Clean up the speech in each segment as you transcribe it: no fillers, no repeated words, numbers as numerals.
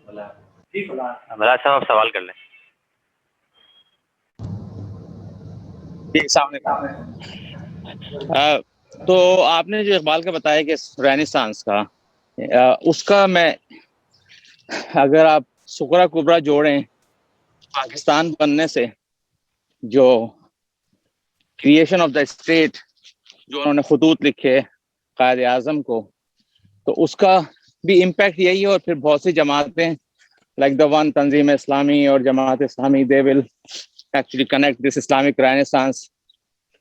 बला साहब आप सवाल कर लें। तो आपने जो इकबाल का बताया कि रेनेसांस का, उसका मैं अगर आप सुकरा कुबरा जोड़ें, पाकिस्तान बनने से जो क्रिएशन ऑफ द स्टेट जो उन्होंने खतूत लिखे कायद आजम को, तो उसका भी इम्पैक्ट यही है। और फिर बहुत सी जमातें like the one Tanzeem Islami और Jamaat Islami, they will actually connect this Islamic renaissance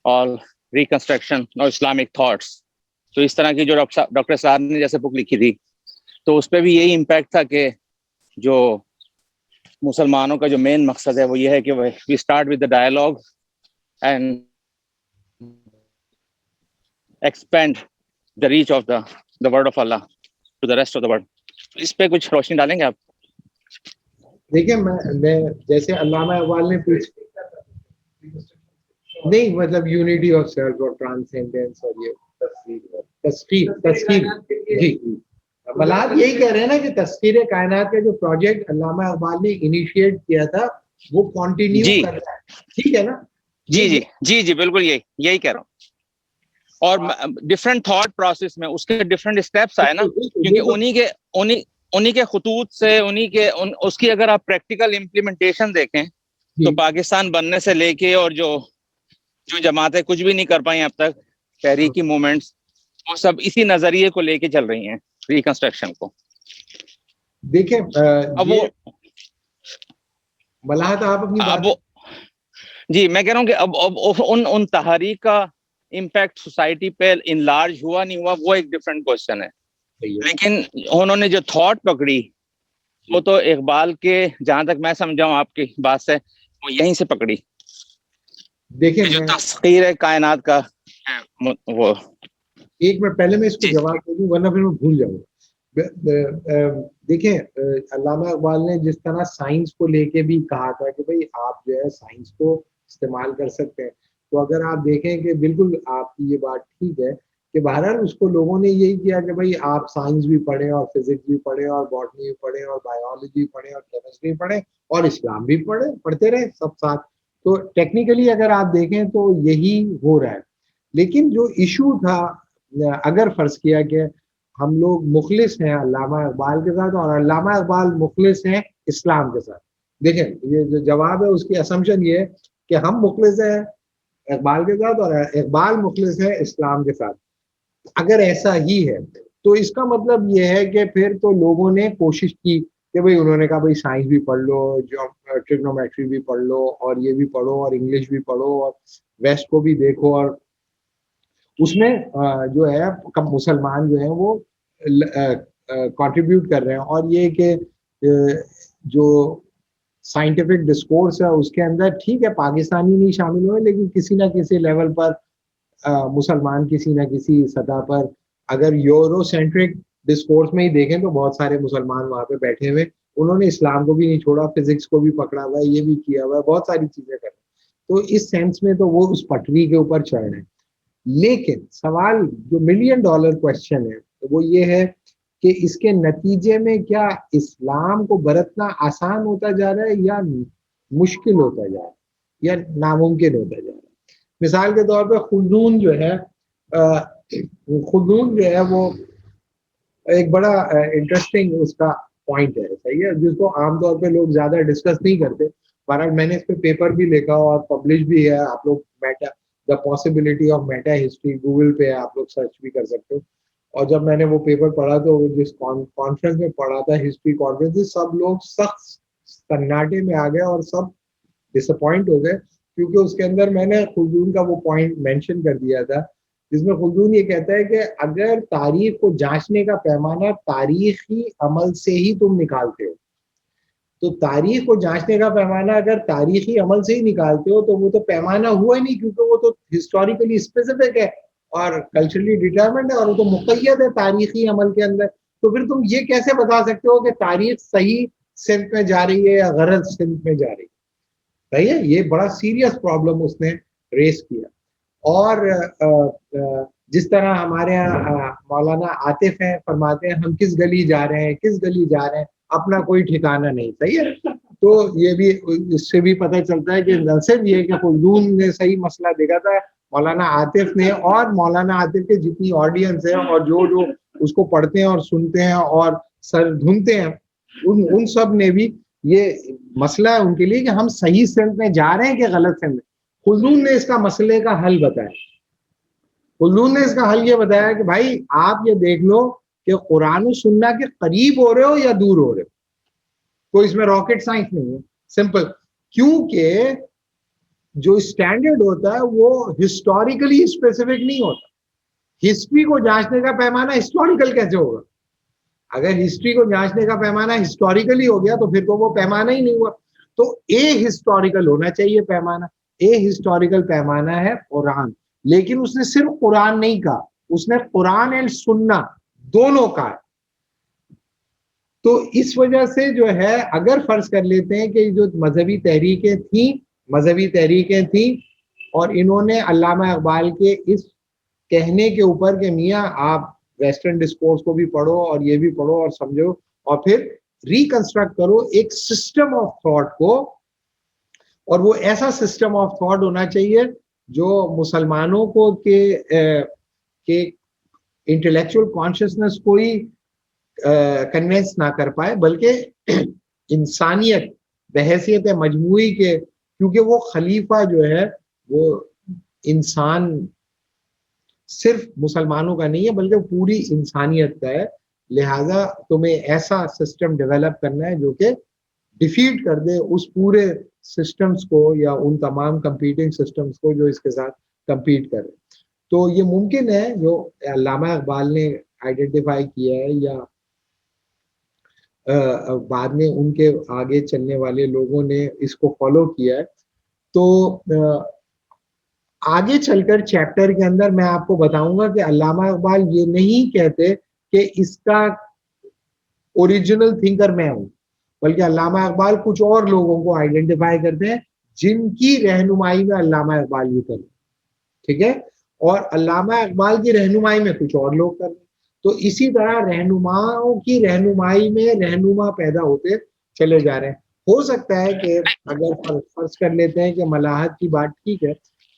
और रिकंस्ट्रक्शन और इस्लामिक थॉट्स। तो इस तरह की जो डॉक्टर साहब ने जैसे बुक लिखी थी, तो उस पर भी यही इम्पैक्ट था कि जो मुसलमानों का जो मेन मकसद है वो ये है कि we start with the dialogue and expand the reach of the word of Allah to the rest of the world. इस पे कुछ रोशनी डालेंगे आप? देखिए, मैं जैसे अल्लामा इकबाल ने नहीं, मतलब यूनिटी ऑफ सेल्फ और ट्रांसेंडेंस और ये तस्कीर जी, मलाद यही कह रहे हैं ना कि तस्कीर कायनात का जो प्रोजेक्ट अल्लामा इकबाल ने इनिशिएट किया था वो कंटिन्यू कर रहा है, ठीक है ना? जी जी जी जी, बिल्कुल यही कह रहा हूँ। और डिफरेंट थॉट प्रोसेस में उसके डिफरेंट स्टेप्स आए ना, क्योंकि उन्हीं के खतूत से उसकी अगर आप प्रैक्टिकल इम्प्लीमेंटेशन देखें तो पाकिस्तान बनने से लेके और जो जमातें कुछ भी नहीं कर पाई अब तक, तहरीकी मूवमेंट्स, वो सब इसी नजरिए को लेके चल रही हैं, रिकंस्ट्रक्शन को। देखिए अब वो मलाहत आप अपनी बात जी, मैं कह रहा हूँ कि अब उन तहरीक का इम्पैक्ट सोसाइटी पे इन लार्ज हुआ नहीं हुआ वो एक डिफरेंट क्वेश्चन है, लेकिन उन्होंने जो थॉट पकड़ी वो तो इकबाल के, जहां तक मैं समझाऊं आपकी बात से, वो यहीं से पकड़ी। देखिए, जो तस्कीर है कायनात का वो एक मिनट पहले मैं इसको जवाब दे दूं वरना फिर मैं भूल जाऊंगा। देखिए, अल्लामा इकबाल ने जिस तरह साइंस को लेके भी कहा था कि भाई आप जो है साइंस को इस्तेमाल कर सकते हैं, तो अगर आप देखें कि बिल्कुल आपकी ये बात ठीक है कि बहरहाल उसको लोगों ने यही किया कि भाई आप साइंस भी पढ़ें और फिजिक्स भी पढ़ें और बॉटनी भी पढ़ें और बायोलॉजी पढ़ें और केमिस्ट्री पढ़ें और इस्लाम भी पढ़ते रहे सब साथ। तो टेक्निकली अगर आप देखें तो यही हो रहा है, लेकिन जो इशू था, अगर फर्ज किया कि हम लोग मुखलिस हैं अल्लामा इकबाल के साथ और अल्लामा इकबाल मुखलिस हैं इस्लाम के साथ, देखें ये जो जवाब है उसकी असम्पशन ये है कि हम मुखलिस हैं इकबाल के साथ और इकबाल मुखलिस है इस्लाम के साथ। अगर ऐसा ही है तो इसका मतलब ये है कि फिर तो लोगों ने कोशिश की कि भाई, उन्होंने कहा भाई साइंस भी पढ़ लो, जो ट्रिग्नोमेट्री भी पढ़ लो और ये भी पढ़ो और इंग्लिश भी पढ़ो और वेस्ट को भी देखो, और उसमें जो है कब मुसलमान जो है वो कंट्रीब्यूट कर रहे हैं। और ये कि जो साइंटिफिक डिस्कोर्स है उसके अंदर ठीक है पाकिस्तानी नहीं शामिल हुए, लेकिन किसी ना किसी लेवल पर मुसलमान किसी ना किसी सतह पर, अगर यूरोसेंट्रिक डिस्कोर्स में ही देखें तो बहुत सारे मुसलमान वहां पे बैठे हुए, उन्होंने इस्लाम को भी नहीं छोड़ा, फिजिक्स को भी पकड़ा हुआ है, ये भी किया हुआ है, बहुत सारी चीजें कर रहे हैं। तो इस सेंस में तो वो उस पटरी के ऊपर चढ़ रहे हैं। लेकिन सवाल जो $1 मिलियन क्वेश्चन है तो वो ये है कि इसके नतीजे में क्या इस्लाम को बरतना आसान होता जा रहा है या मुश्किल होता जा रहा है या नामुमकिन होता जा रहा है? मिसाल के तौर पे खुल्दून जो है वो एक बड़ा इंटरेस्टिंग उसका पॉइंट है, सही है, जिसको आमतौर पे लोग ज्यादा डिस्कस नहीं करते। बहरहाल मैंने इस पे पेपर भी लिखा और पब्लिश भी है, आप लोग Meta the possibility of Meta history Google पे आप लोग सर्च भी कर सकते हो। और जब मैंने वो पेपर पढ़ा तो जिस कॉन्फ्रेंस में पढ़ा था, हिस्ट्री कॉन्फ्रेंस, सब लोग सख्त सन्नाटे में आ गए और सब डिसअपॉइंट हो गए, क्योंकि उसके अंदर मैंने खुल्दून का वो पॉइंट मेंशन कर दिया था जिसमें खुल्दून ये कहता है कि अगर तारीख को जांचने का पैमाना तारीखी अमल से ही तुम निकालते हो, तो तारीख को जांचने का पैमाना अगर तारीखी अमल से ही निकालते हो तो वो तो पैमाना हुआ ही नहीं, क्योंकि वो तो हिस्टोरिकली स्पेसिफिक है और कल्चरली डिटरमिन्ड है और वो तो मुक़य्यद है तारीखी अमल के अंदर। तो फिर तुम ये कैसे बता सकते हो कि तारीख सही सिमत में जा रही है या गलत सिमत में जा रही है? सही है, ये बड़ा सीरियस प्रॉब्लम उसने रेस किया। और जिस तरह हमारे यहाँ मौलाना आतिफ हैं फरमाते हैं हम किस गली जा रहे हैं, किस गली जा रहे हैं, अपना कोई ठिकाना नहीं। सही है। तो ये भी, इससे भी पता चलता है कि न सिर्फ ये कि खुल्दून ने सही मसला देखा था, मौलाना आतिफ ने, और मौलाना आतिफ के जितनी ऑडियंस है और जो जो उसको पढ़ते हैं और सुनते हैं और सर धुनते हैं, उन सब ने भी ये मसला है उनके लिए कि हम सही सिमत में जा रहे हैं कि गलत सिमत में। खुल्दून ने इसका मसले का हल बताया। खुल्दून ने इसका हल ये बताया कि भाई आप ये देख लो कि कुरान और सुन्ना के करीब हो रहे हो या दूर हो रहे हो, तो इसमें रॉकेट साइंस नहीं है, सिंपल। क्योंकि जो स्टैंडर्ड होता है वो हिस्टोरिकली स्पेसिफिक नहीं होता। हिस्ट्री को जांचने का पैमाना हिस्टोरिकल कैसे होगा? अगर हिस्ट्री को जांचने का पैमाना हिस्टोरिकली हो गया तो फिर तो वो पैमाना ही नहीं हुआ। तो ए हिस्टोरिकल होना चाहिए पैमाना। ए हिस्टोरिकल पैमाना है कुरान, लेकिन उसने सिर्फ कुरान नहीं कहा, उसने कुरान एंड सुन्ना दोनों कहा। तो इस वजह से जो है, अगर फर्ज कर लेते हैं कि जो मजहबी तहरीकें थी और इन्होंने अल्लामा इकबाल के इस कहने के ऊपर कि मियाँ आप वेस्टर्न डिस्कोर्स को भी पढ़ो और ये भी पढ़ो और समझो और फिर रिकंस्ट्रक्ट करो एक सिस्टम ऑफ थॉट को, और वो ऐसा सिस्टम ऑफ थॉट होना चाहिए जो मुसलमानों को के इंटेलेक्चुअल कॉन्शियसनेस को ही कन्वेंस ना कर पाए, बल्कि इंसानियत बहैसियत मजमूई के, क्योंकि वो खलीफा जो है वो इंसान सिर्फ मुसलमानों का नहीं है बल्कि पूरी इंसानियत का है। लिहाजा तुम्हें ऐसा सिस्टम डेवलप करना है जो कि डिफीट कर दे उस पूरे सिस्टम्स को या उन तमाम कंपीटिंग सिस्टम्स को जो इसके साथ कंपीट कर रहे। तो ये मुमकिन है जो अल्लामा इकबाल ने आइडेंटिफाई किया है या बाद में उनके आगे चलने वाले लोगों ने इसको फॉलो किया है। तो आगे चलकर चैप्टर के अंदर मैं आपको बताऊंगा कि अल्लामा इकबाल ये नहीं कहते कि इसका ओरिजिनल थिंकर मैं हूं, बल्कि अल्लामा इकबाल कुछ और लोगों को आइडेंटिफाई करते हैं जिनकी रहनुमाई में अल्लामा इकबाल ये कर, ठीक है, और अल्लामा इकबाल की रहनुमाई में कुछ और लोग कर रहे हैं। तो इसी तरह रहनुमाओं की रहनुमाई में रहनुमा पैदा होते चले जा रहे हैं। हो सकता है कि अगर फर्ज कर लेते हैं कि मलाहत की बात ठीक है,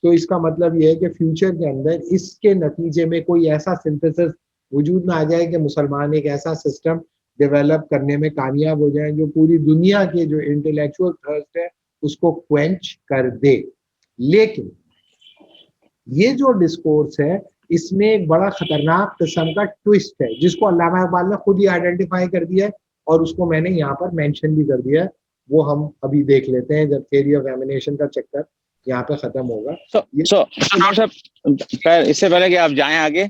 तो इसका मतलब यह है कि फ्यूचर के अंदर इसके नतीजे में कोई ऐसा सिंथेसिस वजूद में आ जाए कि मुसलमान एक ऐसा सिस्टम डेवलप करने में कामयाब हो जाए जो पूरी दुनिया के जो इंटेलेक्चुअल थर्स्ट है उसको क्वेंच कर दे। लेकिन ये जो डिस्कोर्स है इसमें एक बड़ा खतरनाक किस्म का ट्विस्ट है जिसको अल्लामा इकबाल ने खुद ही आइडेंटिफाई कर दिया है और उसको मैंने यहाँ पर मेंशन भी कर दिया है। वो हम अभी देख लेते हैं जब थ्योरी ऑफ एमिनेशन का चक्कर यहाँ पे खत्म होगा। इससे पहले कि आप जाएं आगे,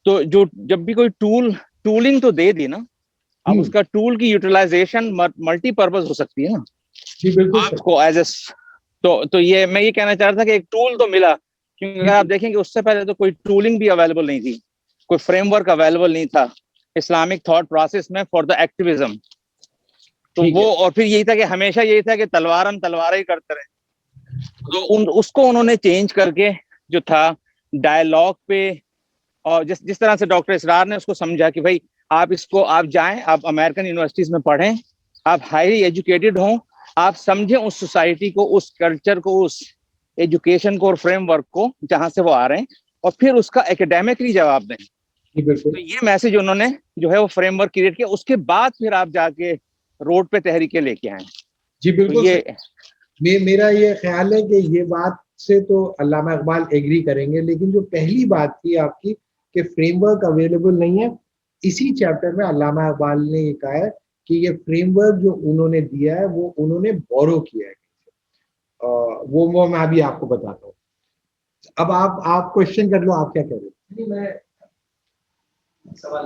तो जो जब भी कोई टूलिंग तो दे दी ना, अब उसका टूल की यूटिलाइजेशन मल्टीपर्पज हो सकती है ना। जी बिल्कुल आपको एज ए तो ये मैं ये कहना चाह रहा था कि एक टूल तो मिला, क्योंकि अगर आप देखेंगे उससे पहले तो कोई टूलिंग भी अवेलेबल नहीं थी, कोई फ्रेमवर्क अवेलेबल नहीं था इस्लामिक थॉट प्रोसेस में फॉर द एक्टिविज्म। तो वो और फिर यही था कि हमेशा यही था कि तलवार ही करते रहे। तो उसको उन्होंने चेंज करके जो था डायलॉग पे, और जिस तरह से डॉक्टर इसरार ने उसको समझा कि भाई आप जाएं, आप अमेरिकन यूनिवर्सिटीज में पढ़ें, आप हाईली एजुकेटेड हों, आप समझें उस सोसाइटी को, उस कल्चर को, उस एजुकेशन को और फ्रेमवर्क को जहां से वो आ रहे हैं, और फिर उसका एकेडमिकली जवाब दें। तो ये मैसेज उन्होंने जो है वो फ्रेमवर्क क्रिएट किया। उसके बाद फिर आप जाके रोड पे तहरीकें लेके आए। जी बिल्कुल। तो मेरा ये ख्याल है कि ये बात से तो अल्लामा इकबाल एग्री करेंगे, लेकिन जो पहली बात थी आपकी कि फ्रेमवर्क अवेलेबल नहीं है, इसी चैप्टर में अल्लामा इकबाल ने ये कहा है कि ये फ्रेमवर्क जो उन्होंने दिया है वो उन्होंने बोरो किया है। वो मैं अभी आपको बताता हूँ। अब आप क्वेश्चन कर लो, आप क्या कह रहे हो? मैं सवाल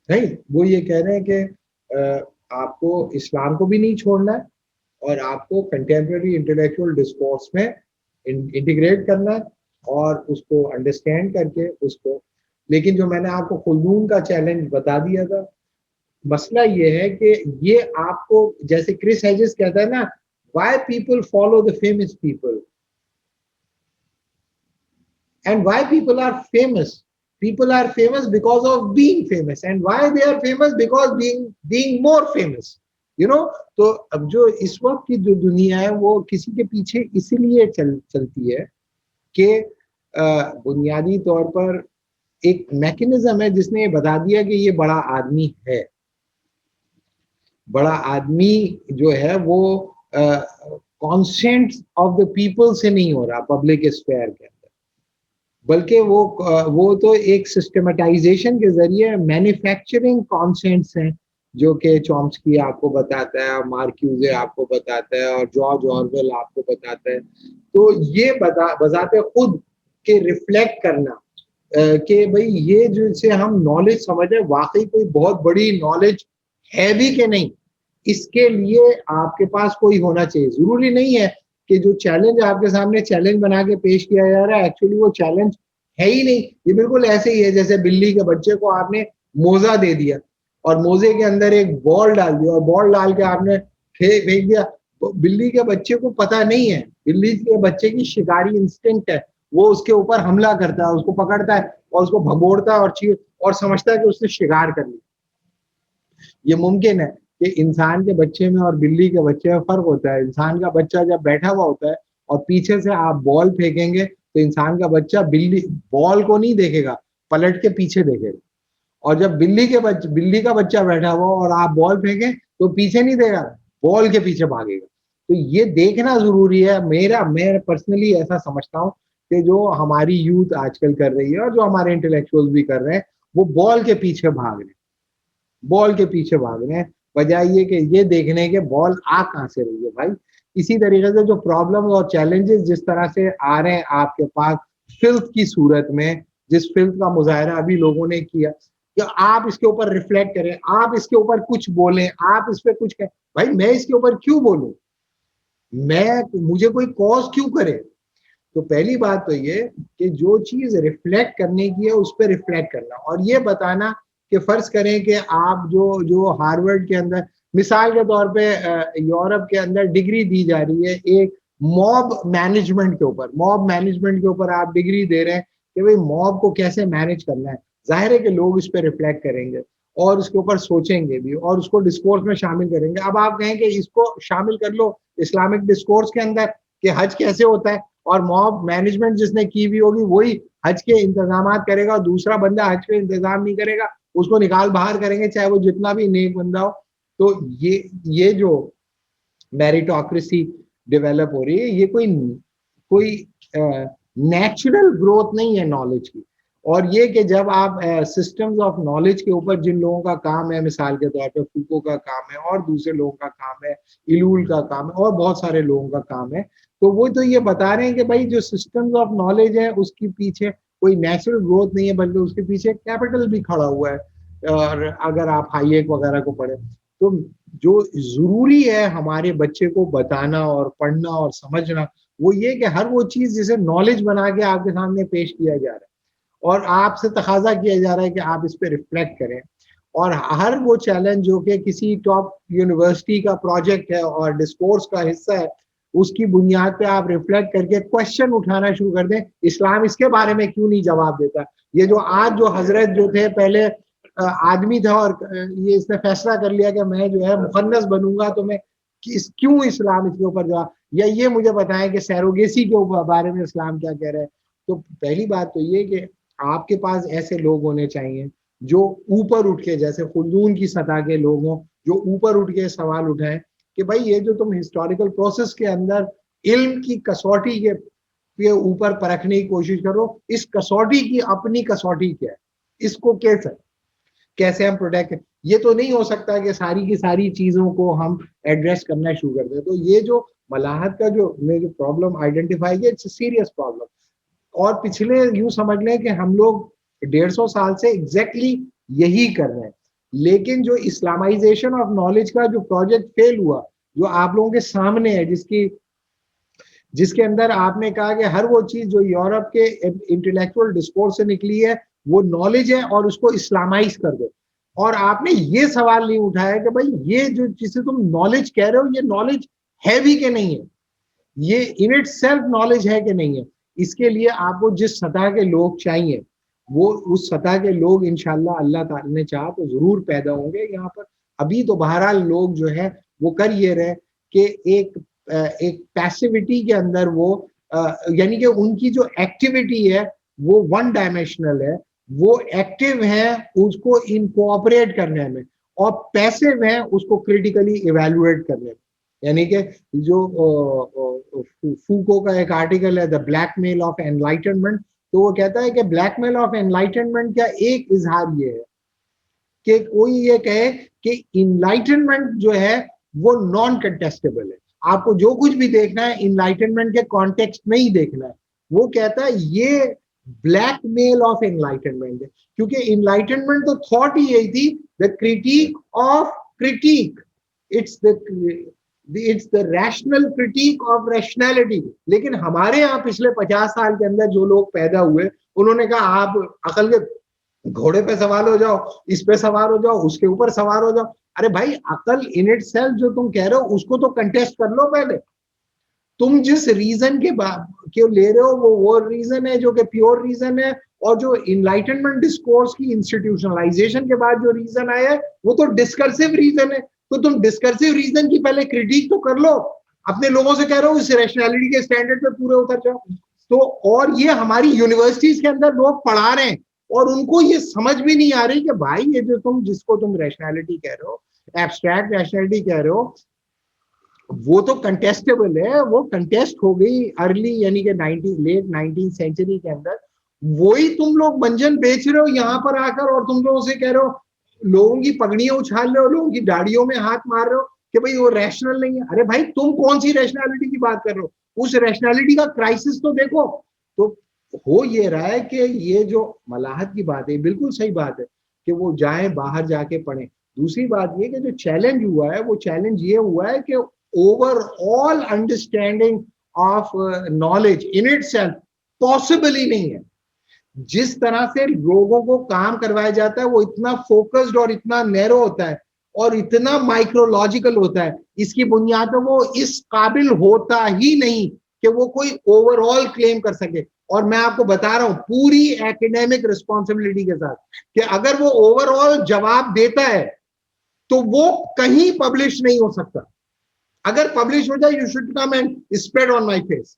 नहीं, वो ये कह रहे हैं कि आपको इस्लाम को भी नहीं छोड़ना है और आपको कंटेम्प्रेरी इंटेलेक्चुअल डिस्कोर्स में इंटीग्रेट करना है और उसको अंडरस्टैंड करके उसको। लेकिन जो मैंने आपको खुल्दून का चैलेंज बता दिया था, मसला ये है कि ये आपको, जैसे क्रिस हेजेस कहता है ना, why people follow the famous people and why people are famous, People are famous because of being famous, and why they are famous? Because being more famous, you know. तो अब जो इस वक्त की जो दुनिया है वो किसी के पीछे इसीलिए चलती है कि बुनियादी तौर पर एक मैकेनिज्म है जिसने ये बता दिया कि ये बड़ा आदमी है। बड़ा आदमी जो है वो कॉन्सेंट ऑफ द पीपल से नहीं हो रहा पब्लिक स्फेयर के अंदर, बल्कि वो तो एक सिस्टमेटाइजेशन के जरिए मैन्युफैक्चरिंग कॉन्सेंट्स हैं, जो कि चॉम्स्की आपको बताता है, मार्क्यूजे आपको बताता है, और जॉर्ज ऑरवेल आपको बताता है। तो ये बजाते खुद के रिफ्लेक्ट करना कि भाई ये जिसे हम नॉलेज समझे वाकई कोई बहुत बड़ी नॉलेज है भी कि नहीं, इसके लिए आपके पास कोई होना चाहिए। जरूरी नहीं है कि जो चैलेंज आपके सामने चैलेंज बना के पेश किया जा रहा है एक्चुअली वो चैलेंज है ही नहीं। ये बिल्कुल ऐसे ही है जैसे बिल्ली के बच्चे को आपने मोजा दे दिया और मोजे के अंदर एक बॉल डाल दिया और बॉल डाल के आपने फेंक दिया। तो बिल्ली के बच्चे को पता नहीं है, बिल्ली के बच्चे की शिकारी इंस्टिंक्ट है, वो उसके ऊपर हमला करता है, उसको पकड़ता है और उसको भगोड़ता है और समझता है कि उसने शिकार कर लिया। ये मुमकिन है कि इंसान के बच्चे में और बिल्ली के बच्चे में फर्क होता है। इंसान का बच्चा जब बैठा हुआ होता है और पीछे से आप बॉल फेंकेंगे तो इंसान का बच्चा बॉल को नहीं देखेगा, पलट के पीछे देखेगा। और जब बिल्ली का बच्चा बैठा हुआ और आप बॉल फेंके तो पीछे नहीं देगा, बॉल के पीछे भागेगा। तो ये देखना जरूरी है। मैं पर्सनली ऐसा समझता हूँ कि जो हमारी यूथ आजकल कर रही है और जो हमारे इंटेलेक्चुअल्स भी कर रहे हैं वो बॉल के पीछे भाग रहे हैं, बजाय ये कि ये देखने के बॉल आ कहां से रही है भाई। इसी तरीके से जो प्रॉब्लम और चैलेंजेस जिस तरह से आ रहे हैं आपके पास फिल्थ की सूरत में, जिस फिल्थ का मुजाहरा अभी लोगों ने किया, कि आप इसके ऊपर रिफ्लेक्ट करें, आप इसके ऊपर कुछ बोलें, आप इस पे कुछ कहें। भाई मैं इसके ऊपर क्यों बोलूं, मुझे कोई कॉज क्यों करे? तो पहली बात तो ये कि जो चीज रिफ्लेक्ट करने की है उस पर रिफ्लेक्ट करना, और ये बताना कि फर्ज करें कि आप जो हार्वर्ड के अंदर मिसाल के तौर पे यूरोप के अंदर डिग्री दी जा रही है एक मॉब मैनेजमेंट के ऊपर आप डिग्री दे रहे हैं कि भाई मॉब को कैसे मैनेज करना है। जाहिर है कि लोग इस पर रिफ्लेक्ट करेंगे और उसके ऊपर सोचेंगे भी और उसको डिस्कोर्स में शामिल करेंगे। अब आप कहें कि इसको शामिल कर लो इस्लामिक डिस्कोर्स के अंदर कि हज कैसे होता है, और मॉब मैनेजमेंट जिसने की हुई होगी वही हज के इंतजाम करेगा और दूसरा बंदा हज के इंतजाम नहीं करेगा, उसको निकाल बाहर करेंगे चाहे वो जितना भी नेक बंदा हो। तो ये जो मेरिटोक्रेसी डेवलप हो रही है ये कोई नेचुरल ग्रोथ नहीं है नॉलेज की। और ये कि जब आप सिस्टम्स ऑफ नॉलेज के ऊपर जिन लोगों का काम है, मिसाल के तौर पे फूको का काम है और दूसरे लोगों का काम है, इलूल का काम है और बहुत सारे लोगों का काम है, तो वो तो ये बता रहे हैं कि भाई जो सिस्टम्स ऑफ नॉलेज है उसके पीछे कोई नेचुरल ग्रोथ नहीं है, बल्कि उसके पीछे कैपिटल भी खड़ा हुआ है। और अगर आप हाईएक वगैरह को पढ़े तो जो जरूरी है हमारे बच्चे को बताना और पढ़ना और समझना वो ये कि हर वो चीज जिसे नॉलेज बना के आपके सामने पेश किया जा रहा है और आपसे तकाजा किया जा रहा है कि आप इस पे रिफ्लेक्ट करें, और हर वो चैलेंज जो कि किसी टॉप यूनिवर्सिटी का प्रोजेक्ट है और डिस्कोर्स का हिस्सा है उसकी बुनियाद पे आप रिफ्लेक्ट करके क्वेश्चन उठाना शुरू कर दें, इस्लाम इसके बारे में क्यों नहीं जवाब देता? ये जो आज जो हजरत जो थे पहले आदमी था और ये इसने फैसला कर लिया कि मैं जो है मुखन्नस बनूंगा, तो मैं क्यों इस्लाम इसके ऊपर जवाब, या ये मुझे बताएं कि सैरोगेसी के बारे में इस्लाम क्या कह रहा है। तो पहली बात तो ये कि आपके पास ऐसे लोग होने चाहिए जो ऊपर उठ के, जैसे खुल्दून की सतह के लोग हों जो ऊपर उठ के सवाल उठाएं कि भाई ये जो तुम हिस्टोरिकल प्रोसेस के अंदर इल्म की कसौटी के ऊपर परखने की कोशिश करो, इस कसौटी की अपनी कसौटी क्या है, इसको कैसे हम प्रोटेक्ट करें। ये तो नहीं हो सकता कि सारी की सारी चीजों को हम एड्रेस करना शुरू कर दें। तो ये जो मलाहत का जो प्रॉब्लम आइडेंटिफाई किया, इट्स सीरियस प्रॉब्लम। और पिछले यूं समझ लें कि हम लोग 150 साल से एग्जैक्टली यही कर रहे हैं, लेकिन जो इस्लामाइजेशन ऑफ नॉलेज का जो प्रोजेक्ट फेल हुआ, जो आप लोगों के सामने है, जिसके अंदर आपने कहा कि हर वो चीज जो यूरोप के इंटेलेक्चुअल डिस्कोर्स से निकली है वो नॉलेज है और उसको इस्लामाइज कर दो, और आपने ये सवाल नहीं उठाया कि भाई ये जो जिसे तुम नॉलेज कह रहे हो ये नॉलेज है भी कि नहीं है, ये इन इट सेल्फ नॉलेज है कि नहीं है। इसके लिए आपको जिस सतह के लोग चाहिए वो उस सतह के लोग इंशाल्लाह अल्लाह ताला ने चाहा तो जरूर पैदा होंगे यहाँ पर। अभी तो बहरहाल लोग जो है वो कर ये रहे कि एक पैसिविटी के अंदर वो यानी कि उनकी जो एक्टिविटी है वो वन डायमेंशनल है, वो एक्टिव है उसको इनकोऑपरेट करने में, और पैसिव है उसको क्रिटिकली इवेलुएट करने में। यानी कि जो फूको का एक आर्टिकल है द ब्लैकमेल ऑफ एनलाइटनमेंट, तो वो कहता है कि ब्लैकमेल ऑफ एनलाइटनमेंट का एक इजहार ये है कि कोई ये कहे कि इनलाइटनमेंट जो है वो नॉन कंटेस्टेबल है, आपको जो कुछ भी देखना है इनलाइटनमेंट के कॉन्टेक्स्ट में ही देखना है। वो कहता है ये ब्लैकमेल ऑफ एनलाइटनमेंट है, क्योंकि इनलाइटनमेंट तो थॉट ही यही थी, the critic of critic, it's the rational critic of rationality. लेकिन हमारे यहाँ पिछले 50 साल के अंदर जो लोग पैदा हुए उन्होंने कहा आप अकल के घोड़े पे सवार हो जाओ, इस पे सवार हो जाओ, उसके ऊपर सवार हो जाओ। अरे भाई अकल इन इट सेल्फ जो तुम कह रहे हो उसको तो कंटेस्ट कर लो पहले। तुम जिस रीजन के क्यों ले रहे हो वो रीजन है जो कि प्योर रीजन है, और जो इनलाइटनमेंट डिस्कोर्स की इंस्टीट्यूशनलाइजेशन के बाद जो रीजन आया है वो तो डिस्कर्सिव रीजन है। तो तुम डिस्कर्सिव रीजन की पहले क्रिटिक तो कर लो, अपने लोगों से कह रहे हो इस रैशनैलिटी के स्टैंडर्ड पे पूरे उतर जाओ। तो और ये हमारी यूनिवर्सिटीज के अंदर लोग पढ़ा रहे हैं और उनको ये समझ भी नहीं आ रही कि भाई ये जो जिसको तुम रैशनैलिटी कह रहे हो, एब्स्ट्रैक्ट रैशनैलिटी कह रहे हो, वो तो कंटेस्टेबल है, वो कंटेस्ट हो गई अर्ली यानी कि लेट 19th सेंचुरी के अंदर। वही तुम लोग मंजन बेच रहे हो यहाँ पर आकर, और तुम लोग उसे कह रहे हो, लोगों की पगड़ियां उछाल रहे हो, लोगों की दाढ़ियों में हाथ मार रहे हो कि भाई वो रैशनल नहीं है। अरे भाई तुम कौन सी रैशनैलिटी की बात कर रहे हो, उस रैशनैलिटी का क्राइसिस तो देखो। तो हो ये रहा है कि ये जो मलाहत की बात है बिल्कुल सही बात है कि वो जाए बाहर जाके पढ़े। दूसरी बात ये कि जो चैलेंज हुआ है वो चैलेंज ये हुआ है कि overall understanding of knowledge in itself possible ही नहीं है। जिस तरह से लोगों को काम करवाया जाता है वो इतना फोकस्ड और इतना नैरो होता है और इतना माइक्रोलॉजिकल होता है, इसकी बुनियाद पर वो इस काबिल होता ही नहीं कि वो कोई ओवरऑल क्लेम कर सके। और मैं आपको बता रहा हूं पूरी एकेडमिक रिस्पॉन्सिबिलिटी के साथ कि अगर वो ओवरऑल जवाब देता है तो वो कहीं पब्लिश नहीं हो सकता। अगर पब्लिश हो जाए you should come and spread on my face,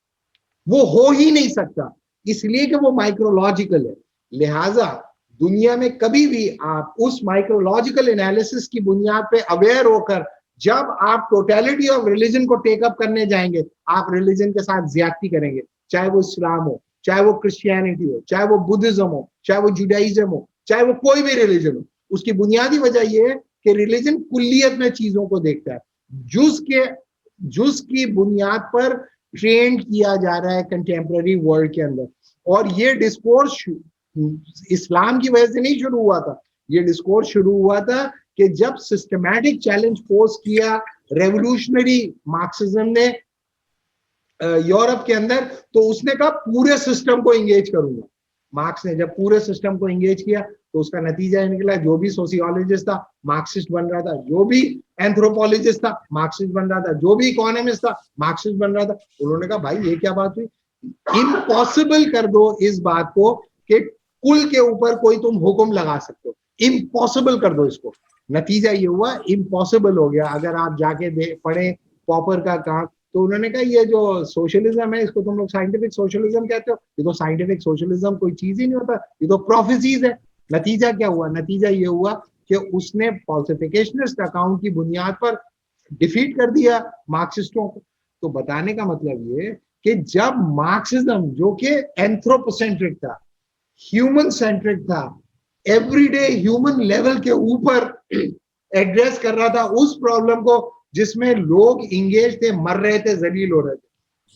वो हो ही नहीं सकता, इसलिए कि वो माइक्रोलॉजिकल है। लिहाजा दुनिया में कभी भी आप उस माइक्रोलॉजिकल एनालिसिस की बुनियाद पे अवेयर होकर जब आप टोटलिटी ऑफ रिलीजन को टेकअप करने जाएंगे, आप रिलीजन के साथ ज्यादती करेंगे, चाहे वो इस्लाम हो, चाहे वो क्रिश्चियनिटी हो, चाहे वो बुद्धिज्म हो, चाहे वो जुडाइज्म हो, चाहे वो कोई भी रिलीजन हो। उसकी बुनियादी वजह यह है कि रिलीजन कुल्लियत में चीजों को देखता है, जुज की बुनियाद पर ट्रेंड किया जा रहा है कंटेम्प्रेरी वर्ल्ड के अंदर। और ये डिस्कोर्स इस्लाम की वजह से नहीं शुरू हुआ था, ये डिस्कोर्स शुरू हुआ था कि जब सिस्टमैटिक चैलेंज पोस्ट किया रेवोल्यूशनरी मार्क्सिज्म ने यूरोप के अंदर, तो उसने कहा पूरे सिस्टम को एंगेज करूंगा। मार्क्स ने जब पूरे सिस्टम को एंगेज किया तो उसका नतीजा निकला, जो भी सोशियोलॉजिस्ट था मार्क्सिस्ट बन रहा था, जो भी एंथ्रोपोलॉजिस्ट था मार्क्सिस्ट बन रहा था, जो भी इकोनॉमिस्ट था मार्क्सिस्ट बन रहा था। उन्होंने कहा भाई ये क्या बात हुई, इम्पॉसिबल कर दो इस बात को कि कुल के ऊपर कोई तुम हुक्म लगा सकते हो, इम्पॉसिबल कर दो इसको। नतीजा ये हुआ इम्पॉसिबल हो गया। अगर आप जाके पढ़े पॉपर का काम, तो उन्होंने कहा ये जो सोशलिज्म है इसको तुम लोग साइंटिफिक सोशलिज्म कहते हो, ये तो साइंटिफिक सोशलिज्म कोई चीज ही नहीं होता, ये तो प्रोफेसीज है। नतीजा क्या हुआ, नतीजा ये हुआ कि उसने फॉल्सिफिकेशनिस्ट अकाउंट की बुनियाद पर डिफीट कर दिया मार्क्सिस्टों को। तो बताने का मतलब ये कि जब मार्क्सिज्म जो कि एंथ्रोपोसेंट्रिक था, ह्यूमन सेंट्रिक था, एवरीडे ह्यूमन लेवल के ऊपर एड्रेस कर रहा था उस प्रॉब्लम को जिसमें लोग इंगेज थे, मर रहे थे, जलील हो रहे थे,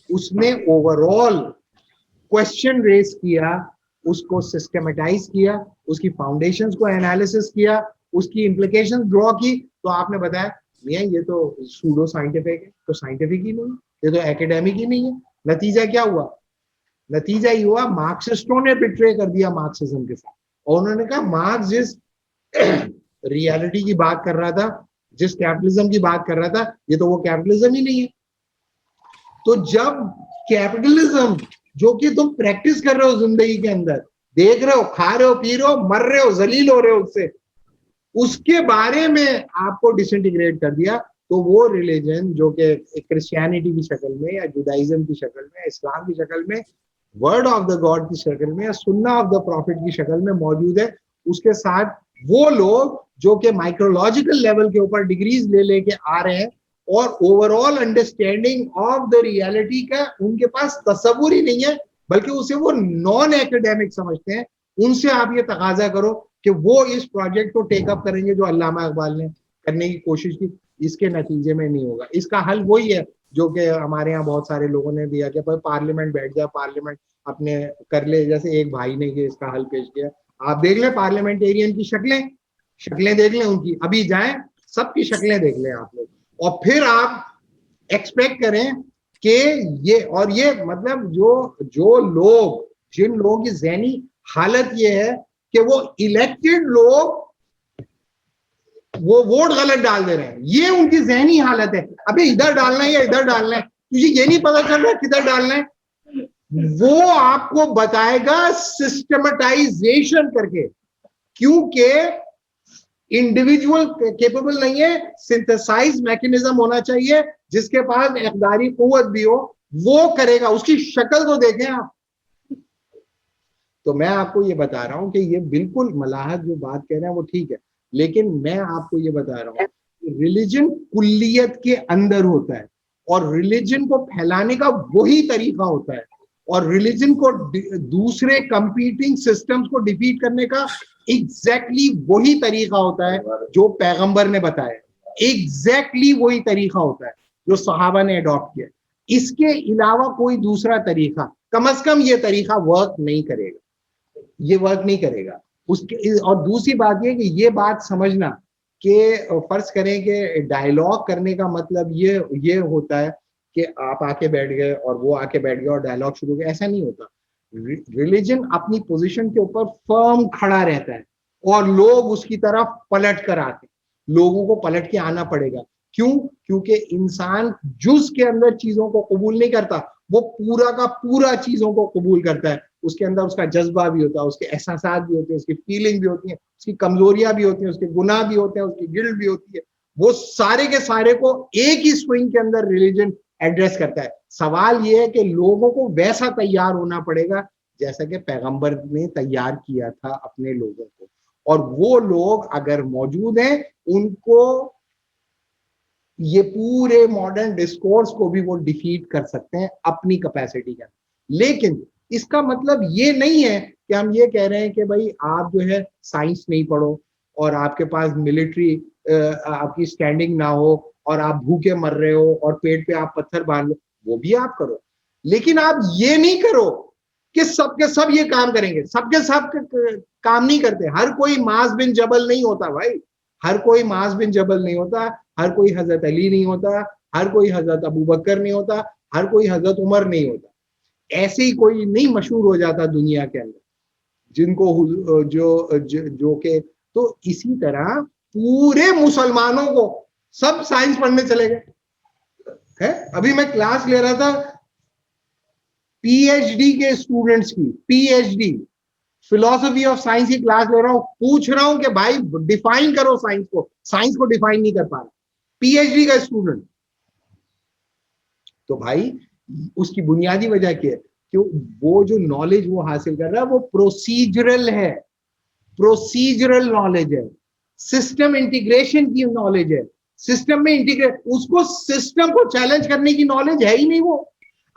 उसने ओवरऑल क्वेश्चन रेज किया, उसको सिस्टमेटाइज किया, उसकी फाउंडेशंस को एनालिसिस किया, उसकी इंप्लीकेशंस ड्रॉ की। तो आपने बताया मियां ये तो सूडो साइंटिफिक है, तो साइंटिफिक ही नहीं है, ये तो एकेडमिक ही नहीं है। नतीजा क्या हुआ, नतीजा ये हुआ मार्क्सिस्टों ने बिट्रे कर दिया मार्क्सिज्म के साथ, और उन्होंने कहा मार्क्स जिस रियलिटी की बात कर रहा था, जिस कैपिटलिज्म की बात कर रहा था, ये तो वो कैपिटलिज्म ही नहीं है। तो जब कैपिटलिज्म जो कि तुम प्रैक्टिस कर रहे हो जिंदगी के अंदर, देख रहे हो, खा रहे हो, पी रहे हो, मर रहे हो, जलील हो रहे हो उससे, उसके बारे में आपको डिसइंटीग्रेट कर दिया, तो वो रिलीजन जो कि क्रिश्चियनिटी की शक्ल में या जुडाइज्म की शक्ल में, इस्लाम की शक्ल में, वर्ड ऑफ द गॉड की शक्ल में या सुन्ना ऑफ द प्रॉफिट की शक्ल में मौजूद है, उसके साथ वो लोग जो कि माइक्रोलॉजिकल लेवल के ऊपर डिग्रीज ले लेके आ रहे हैं और overall understanding of the reality का उनके पास तस्वुर ही नहीं है, बल्कि उसे वो नॉन एकेडमिक समझते हैं, उनसे आप ये तकाजा करो कि वो इस प्रोजेक्ट को टेकअप करेंगे जो अल्लामा इकबाल ने करने की कोशिश की। इसके नतीजे में नहीं होगा। इसका हल वही है जो कि हमारे यहाँ बहुत सारे लोगों ने दिया कि पार्लियामेंट बैठ जाए, पार्लियामेंट अपने कर ले, जैसे एक भाई ने ये इसका हल पेश किया। आप देख लें पार्लियामेंटेरियन की शक्लें शक्लें देख लें उनकी, अभी जाएं सबकी शक्लें देख लें आप लोग, और फिर आप एक्सपेक्ट करें कि ये मतलब जो लोग, जिन लोगों की ज़हनी हालत ये है कि वो इलेक्टेड लोग वो वोट गलत डाल दे रहे हैं, ये उनकी ज़हनी हालत है। अभी इधर डालना है या इधर डालना है, तुझे ये नहीं पता चल रहा किधर डालना है, वो आपको बताएगा सिस्टमेटाइजेशन करके, क्योंकि इंडिविजुअल केपेबल नहीं है, सिंथेसाइज मैकेनिज्म होना चाहिए, जिसके पास इक़्तिदारी कुव्वत भी हो, वो करेगा। उसकी शक्ल तो देखें आप। तो मैं आपको ये बता रहा हूं कि ये बिल्कुल मलाहत जो बात कह रहे हैं वो ठीक है, लेकिन मैं आपको ये बता रहा हूं रिलीजन कुल्लियत के अंदर होता है और रिलीजन को फैलाने का वही तरीका होता है, और रिलीजन को दूसरे कंपीटिंग सिस्टम्स को डिफीट करने का एग्जैक्टली वही तरीका होता है जो पैगंबर ने बताया, एग्जैक्टली वही तरीका होता है जो सहाबा ने अडॉप्ट किया। इसके अलावा कोई दूसरा तरीका, कम अज कम ये तरीका वर्क नहीं करेगा, ये वर्क नहीं करेगा। उसके और दूसरी बात ये कि ये बात समझना कि फर्ज करें कि डायलॉग करने का मतलब ये होता है कि आप आके बैठ गए और वो आके बैठ गया और डायलॉग शुरू हो गया, ऐसा नहीं होता। रिलीजन अपनी पोजीशन के ऊपर फर्म खड़ा रहता है और लोग उसकी तरफ पलट कर आते हैं। लोगों को पलट के आना पड़ेगा। क्यों? क्योंकि इंसान जुज के अंदर चीजों को कबूल नहीं करता, वो पूरा का पूरा चीजों को कबूल करता है। उसके अंदर उसका जज्बा भी होता है, उसके एहसास भी होते हैं, उसकी फीलिंग भी होती है, उसकी कमजोरियां भी होती हैं, उसके गुनाह भी होते हैं, उसकी गिल्ट भी होती है। वो सारे के सारे को एक ही स्विंग के अंदर रिलीजन एड्रेस करता है। सवाल ये है कि लोगों को वैसा तैयार होना पड़ेगा जैसा कि पैगंबर ने तैयार किया था अपने लोगों को, और वो लोग अगर मौजूद हैं उनको ये पूरे मॉडर्न डिस्कोर्स को भी वो डिफीट कर सकते हैं अपनी कैपेसिटी का। लेकिन इसका मतलब ये नहीं है कि हम ये कह रहे हैं कि भाई आप जो है साइंस नहीं पढ़ो और आपके पास मिलिट्री आपकी स्टैंडिंग ना हो और आप भूखे मर रहे हो और पेट पे आप पत्थर बांध लो, वो भी आप करो, लेकिन आप ये नहीं करो कि सबके सब ये काम करेंगे। सबके सब काम नहीं करते। हर कोई माज बिन जबल नहीं होता भाई, हर कोई माज बिन जबल नहीं होता, हर कोई हजरत अली नहीं होता, हर कोई हजरत अबू बकर नहीं होता, हर कोई हजरत उमर नहीं होता। ऐसे ही कोई नहीं मशहूर हो जाता दुनिया के अंदर जिनको जो के। तो इसी तरह पूरे मुसलमानों को सब साइंस पढ़ने चले गए है। अभी मैं क्लास ले रहा था पीएचडी के स्टूडेंट्स की, पीएचडी फिलोसफी ऑफ साइंस की क्लास ले रहा हूं, पूछ रहा हूं कि भाई डिफाइन करो साइंस को डिफाइन नहीं कर पा रहा, पीएचडी का स्टूडेंट। तो भाई उसकी बुनियादी वजह क्या है कि वो जो नॉलेज वो हासिल कर रहा है वो प्रोसीजरल है, प्रोसीजरल नॉलेज है, सिस्टम इंटीग्रेशन की नॉलेज है, सिस्टम में इंटीग्रेट, उसको सिस्टम को चैलेंज करने की नॉलेज है ही नहीं वो।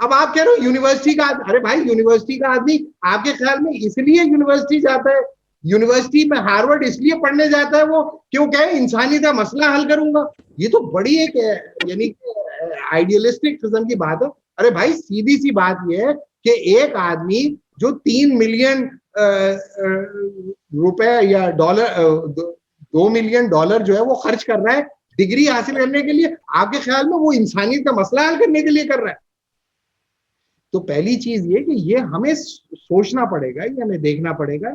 अब आप कह रहे हो यूनिवर्सिटी का, अरे भाई यूनिवर्सिटी का आदमी आपके ख्याल में इसलिए यूनिवर्सिटी जाता है, यूनिवर्सिटी में हार्वर्ड इसलिए पढ़ने जाता है वो क्यों कहे इंसानी का मसला हल करूंगा? ये तो बड़ी एक यानी आइडियलिस्टिक किस्म की बात है। अरे भाई सीधी सी बात ये है कि एक आदमी जो 3 मिलियन रुपए या डॉलर, 2 मिलियन डॉलर जो है वो खर्च कर रहा है डिग्री हासिल करने के लिए, आपके ख्याल में वो इंसानियत का मसला हल करने के लिए कर रहा है? तो पहली चीज ये कि ये हमें सोचना पड़ेगा, ये हमें देखना पड़ेगा,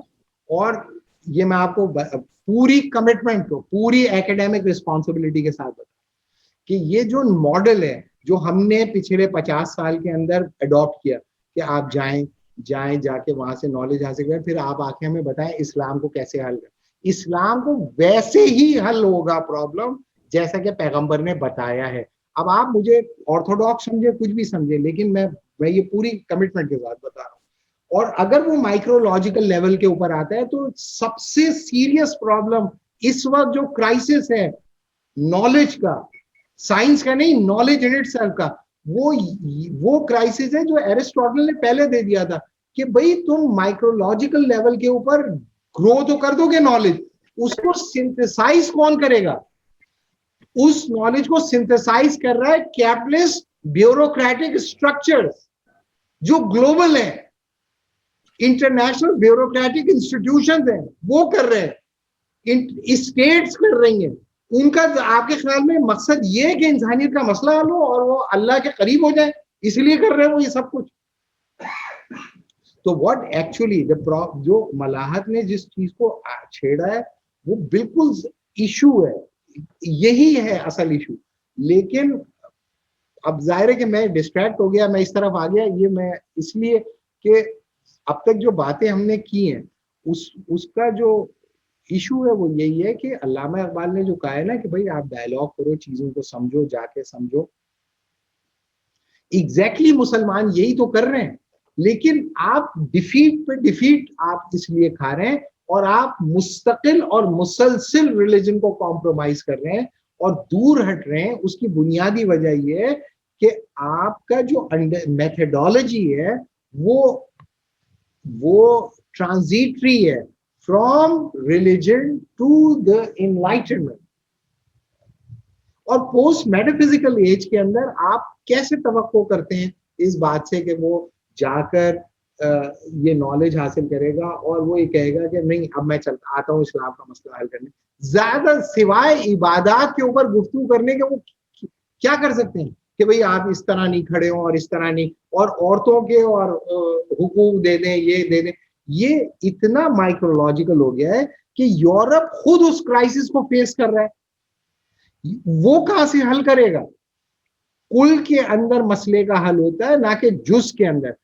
और ये मैं आपको पूरी कमिटमेंट को, पूरी एकेडमिक रिस्पॉन्सिबिलिटी के साथ बता कि ये जो मॉडल है जो हमने पिछले 50 साल के अंदर अडॉप्ट किया कि आप जाएं जाएं, जाके वहां से नॉलेज हासिल करें, फिर आप आके हमें बताएं इस्लाम को कैसे हल करें। इस्लाम को वैसे ही हल होगा प्रॉब्लम जैसा कि पैगंबर ने बताया है। अब आप मुझे ऑर्थोडॉक्स समझे, कुछ भी समझे, लेकिन मैं ये पूरी कमिटमेंट के साथ बता रहा हूँ। और अगर वो माइक्रोलॉजिकल लेवल के ऊपर आता है तो सबसे सीरियस प्रॉब्लम इस वक्त जो क्राइसिस है नॉलेज का, साइंस का नहीं, नॉलेज इन इटसेल्फ का, वो क्राइसिस है जो एरिस्टोटल ने पहले दे दिया था कि भाई तुम माइक्रोलॉजिकल लेवल के ऊपर ग्रो तो कर दोगे नॉलेज, उसको सिंथेसाइज कौन करेगा? उस नॉलेज को सिंथेसाइज कर रहा है कैपिटलिस्ट ब्यूरोक्रेटिक स्ट्रक्चर्स जो ग्लोबल है, इंटरनेशनल ब्यूरोक्रेटिक इंस्टीट्यूशंस हैं, वो कर रहे हैं, स्टेट्स कर रही हैं। उनका आपके ख्याल में मकसद ये है कि इंसानियत का मसला हल हो और वो अल्लाह के करीब हो जाए, इसलिए कर रहे हैं वो ये सब कुछ? तो व्हाट एक्चुअली जो मलाहत ने जिस चीज को छेड़ा है वो बिल्कुल इशू है, यही है असल इशू। लेकिन अब जाहिर है कि मैं डिस्ट्रैक्ट हो गया, मैं इस तरफ आ गया, ये मैं इसलिए कि अब तक जो बातें हमने की हैं उसका जो इशू है वो यही है कि अल्लामा इकबाल ने जो कहा है ना कि भाई आप डायलॉग करो, चीजों को समझो, जाके समझो। एग्जैक्टली मुसलमान यही तो कर रहे हैं, लेकिन आप डिफीट पे डिफीट आप इसलिए खा रहे हैं और आप मुस्तकिल और मुसलसिल रिलीजन को कॉम्प्रोमाइज कर रहे हैं और दूर हट रहे हैं। उसकी बुनियादी वजह यह है कि आपका जो मेथडोलॉजी है वो ट्रांजिटरी है from religion to the enlightenment. और पोस्ट मेटाफिजिकल एज के अंदर आप कैसे तवक्को करते हैं इस बात से कि वो जाकर ये नॉलेज हासिल करेगा और वो ये कहेगा कि नहीं अब मैं चलता आता हूँ इस्लाम का मसला हल करने, ज्यादा सिवाय इबादत के ऊपर गुफ्तगू करने के वो क्या कर सकते हैं कि भाई आप इस तरह नहीं खड़े हो और इस तरह नहीं, और औरतों के और हुकूक दे दें, ये दे दें। ये इतना माइक्रोलॉजिकल हो गया है कि यूरोप खुद उस क्राइसिस को फेस कर रहा है, वो कहां से हल करेगा? कुल के अंदर मसले का हल होता है, ना कि जुज के अंदर।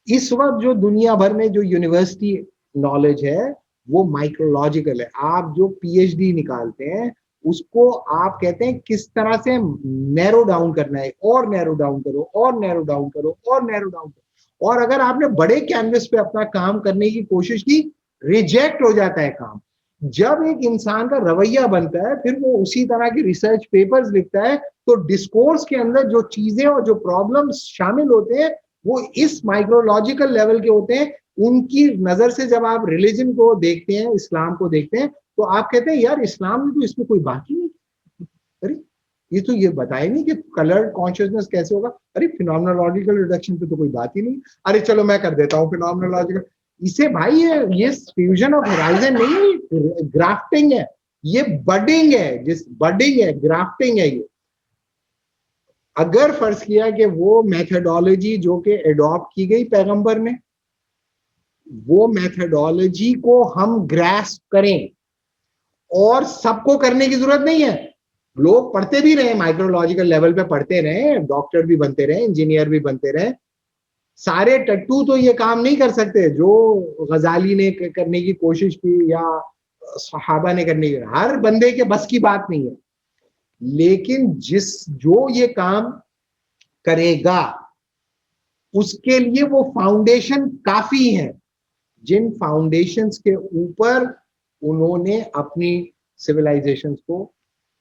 इस वक्त जो दुनिया भर में जो यूनिवर्सिटी नॉलेज है वो माइक्रोलॉजिकल है। आप जो पीएचडी निकालते हैं उसको आप कहते हैं किस तरह से नैरो डाउन करना है, और नैरो डाउन करो और नैरो डाउन करो और नैरो डाउन करो। और अगर आपने बड़े कैनवस पे अपना काम करने की कोशिश की, रिजेक्ट हो जाता है काम। जब एक इंसान का रवैया बनता है फिर वो उसी तरह की रिसर्च पेपर्स लिखता है, तो डिस्कोर्स के अंदर जो चीजें और जो प्रॉब्लम्स शामिल होते हैं वो इस माइक्रोलॉजिकल लेवल के होते हैं। उनकी नजर से जब आप रिलीजन को देखते हैं, इस्लाम को देखते हैं, तो आप कहते हैं यार इस्लाम में तो इसमें कोई बात ही नहीं, अरे ये तो ये बताया नहीं कि कलर्ड कॉन्शियसनेस कैसे होगा, अरे फिनोमेनोलॉजिकल रिडक्शन पे तो कोई बात ही नहीं, अरे चलो मैं कर देता हूँ फिनोमेनोलॉजिकल। इसे भाई ये फ्यूजन ऑफ होराइजन नहीं है, ग्राफ्टिंग है, ये बडिंग है, जिस बडिंग है, ग्राफ्टिंग है ये। अगर फर्ज किया कि वो मेथडोलॉजी जो कि एडॉप्ट की गई पैगंबर ने, वो मेथडोलॉजी को हम ग्रास्प करें, और सबको करने की जरूरत नहीं है, लोग पढ़ते भी रहे, माइक्रोलॉजिकल लेवल पे पढ़ते रहे, डॉक्टर भी बनते रहे, इंजीनियर भी बनते रहे। सारे टट्टू तो ये काम नहीं कर सकते जो गजाली ने करने की कोशिश की या सहाबा ने करने की, हर बंदे के बस की बात नहीं है। लेकिन जो ये काम करेगा उसके लिए वो फाउंडेशन काफी है, जिन फाउंडेशंस के ऊपर उन्होंने अपनी सिविलाइजेशंस को